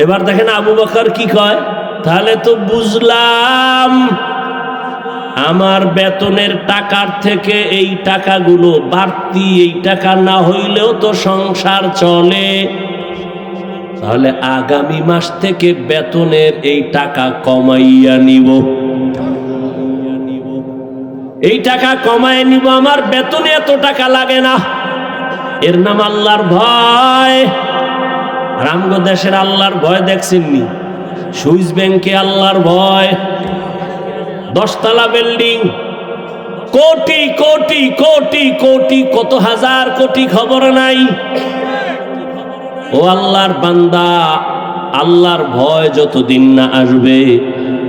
Speaker 1: এবার দেখেন আবু বকর কি কয়, তাহলে তো বুঝলাম আমার বেতনের টাকার থেকে এই টাকাগুলো বাড়তি, এই টাকা না হইলেও তো সংসার চলে, তাহলে আগামী মাস থেকে বেতনের এই টাকা কমাইয়া নিব, এই টাকা কমায় নিব, আমার বেতনে এত টাকা লাগে না। এর নাম আল্লাহর ভয়। রামগো দেশের আল্লাহর ভয় দেখছেননি? সুইস ব্যাংকে আল্লাহর ভয়, 10 তলা বিল্ডিং, কোটি কোটি কোটি কোটি, কত হাজার কোটি খবর নাই। ও আল্লাহর বান্দা, আল্লাহর ভয় যতদিন না আসবে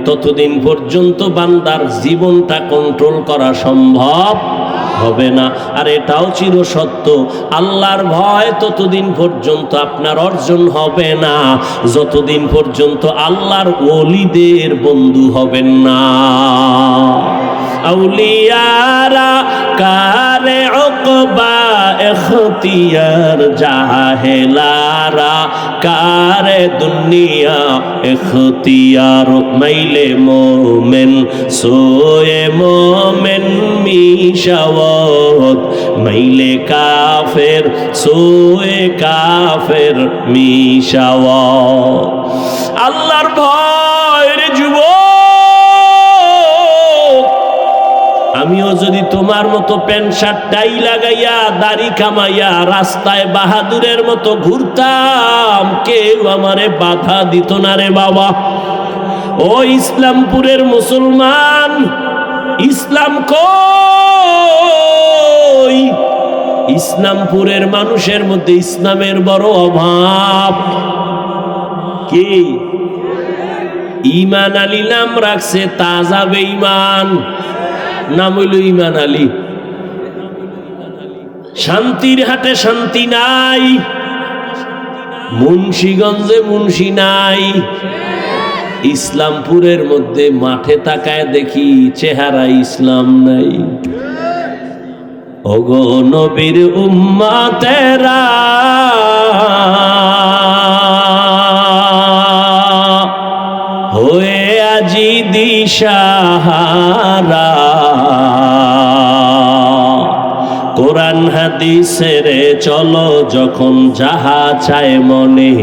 Speaker 1: ততদিন পর্যন্ত বান্দার জীবনটা কন্ট্রোল করা সম্ভব হবে না। আর এটাও চির সত্য, আল্লাহর ভয় ততদিন পর্যন্ত আপনার অর্জন হবে না যতদিন পর্যন্ত আল্লাহর ওলিদের বন্ধু হবেন না। আউলিয়ারা কারে উকবা ইখতিয়ার, জাহেলারা কারে দুনিয়া এখতিয়ার মাইলে মোমেন সোয়ে মোমেন মিশাওয়াত মাইলে কাফের সোয়ে কাফের মিশাওয়াত। আল্লাহর ভয় রে যুবক, আমিও যদি তোমার মতো প্যান্ট শার্ট টাই লাগাইয়া দাড়ি কামাইয়া রাস্তায় বাহাদুরের মতো ঘুরতাম, কেউ আমারে বাধা দিত না রে বাবা। ও ইসলামপুরের মুসলমান, ইসলাম কই? ইসলামপুরের মানুষের মধ্যে ইসলামের বড় অভাব। কি ঈমান আলী নাম রাখছে, তাজা বেঈমান, নাম হইল ঈমান আলী। শান্তির হাটে শান্তি নাই, মুন্সিগঞ্জে মুন্সি নাই। ইসলামপুরের মধ্যে মাঠে তাকায় দেখি চেহারা ইসলাম নাই। ওগো নবীর উম্মতেরা, হয়ে আজি দিশাহারা, কোরআন হাদিসের চলো যখন যাহা চায় মনে,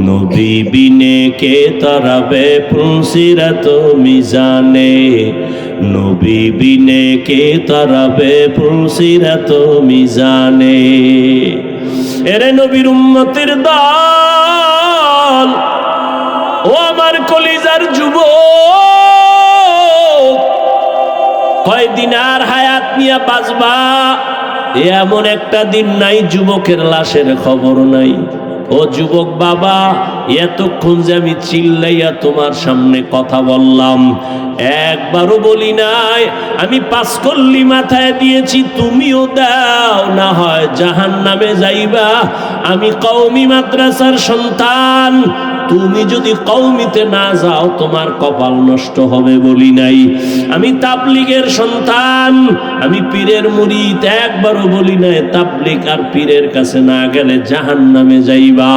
Speaker 1: নবী বিনে কে তরাবে পুলসিরাত মিজানে, নবী বিনে কে তরাবে পুলসিরাত মিজানে। এরে নবীর উম্মতের দল, ও আমার কলিজার যুবক, কয়দিন আর হায়াত নিয়ে বাঁচবা এমন একটা দিন নাই যুবকের লাশের খবর নাই। ও যুবক বাবা, এতক্ষণ যে আমি চিল্লাইয়া তোমার সামনে কথা বললাম, একবারও বলি নাই আমি 5 কল্লি মাথায় দিয়েছি, তুমিও দাও, না হয় জাহান্নামে যাইবা। আমি কওমি মাদ্রাসার সন্তান, তুমি যদি কওমিতে না যাও তোমার কপাল নষ্ট হবে বলি নাই। আমি তাবলীগের সন্তান, আমি পীরের মুরিদ, একবারও বলি নাই তাবলীগ আর পীরের কাছে না গেলে জাহান্নামে যাইবা।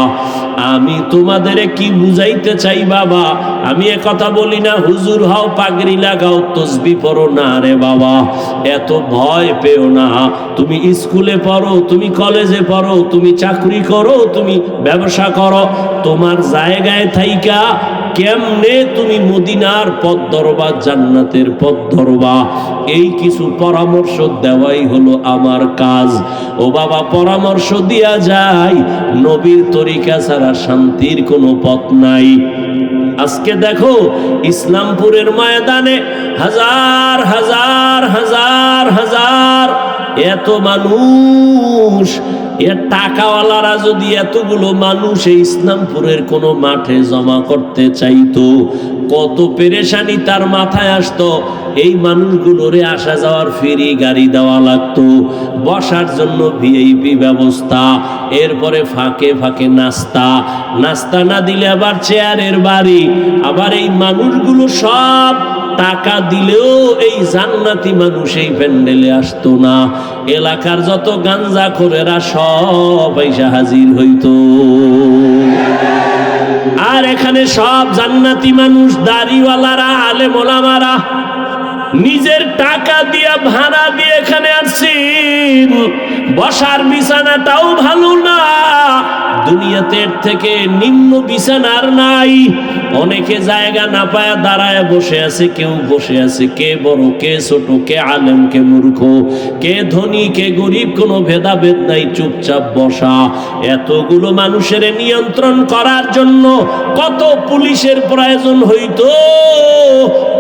Speaker 1: আমি তোমাদের কি বুঝাইতে চাই বাবা? আমি কথা বলি না হুজুর হও, পাগড়ি লাগাও, তসবি পড়ো না রে বাবা, এত ভয় পেও না। তুমি স্কুলে পড়ো, তুমি কলেজে পড়ো, তুমি চাকরি করো, তুমি ব্যবসা করো, তোমার জায়গায় থাইকা কেমনে তুমি মদিনার পথ ধরবা, জান্নাতের পথ ধরবা, এই কিছু পরামর্শ দেওয়াই হলো আমার কাজ। ও বাবা, পরামর্শ দিয়া যায়, নবীর তরিকা ছাড়া শান্তির কোনো পথ নাই। আজকে দেখো ইসলামপুরের ময়দানে হাজার হাজার হাজার হাজার এত মানুষ, এর টাকাওয়ালারা যদি এতগুলো মানুষ এই ইসলামপুরের কোনো মাঠে জমা করতে চাইতো, কত পেরেশানি তার মাথায় আসতো। এই মানুষগুলোরে আসা যাওয়ার ফ্রি গাড়ি দেওয়া লাগতো, বসার জন্য ভিআইপি ব্যবস্থা, এরপরে ফাঁকে ফাঁকে নাস্তা, নাস্তা না দিলে আবার চেয়ারের বাড়ি। আবার এই মানুষগুলো সব টাকা দিলেও এই জান্নাতি মানুষ এই প্যান্ডেলে আসতো না। এলাকার যত গাঞ্জাখোরেরা সব এসে হাজির হইতো, আর এখানে সব জান্নাতি মানুষ, দাড়িওয়ালারা, আলেম ওলামারা নিজের টাকা দিয়া ভাড়া দিয়ে এখানে আসছেন। বসার বিছানাটাও ভালো না, দুনিয়াতে থেকে নিম্ন বিছানার নাই। অনেকে জায়গা না পায়া দাঁড়ায় বসে আছে, কেউ বসে আছে, কে বড় কে ছোট, কে আলেম কে মূর্খ, কে ধনী কে গরিব, কোনো ভেদাভেদ নাই, চুপচাপ বসা। এতগুলো মানুষের নিয়ন্ত্রণ করার জন্য কত পুলিশের প্রয়োজন হইতো,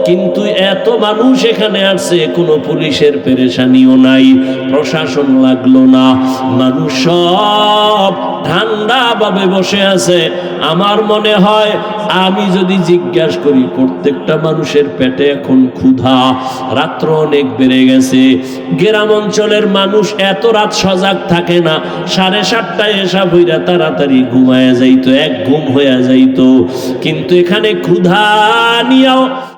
Speaker 1: কিন্তু এত মানুষ এখানে আসছে, কোনো পুলিশের পেরেশানিও নাই, প্রশাসন লাগলো না, মানুষ সব ঠান্ডা ভাবে বসে আছে। আমার মনে হয় আমি যদি জিজ্ঞাসা করি, প্রত্যেকটা মানুষের পেটে এখন ক্ষুধা, রাত্র অনেক বেড়ে গেছে। গ্রাম অঞ্চলের মানুষ এত রাত সজাগ থাকে না, 7:30টায় এসা বইরা তাড়াতাড়ি ঘুমায় যাইতো, এক ঘুম হয়ে যাইতো। কিন্তু এখানে ক্ষুধা নিয়েও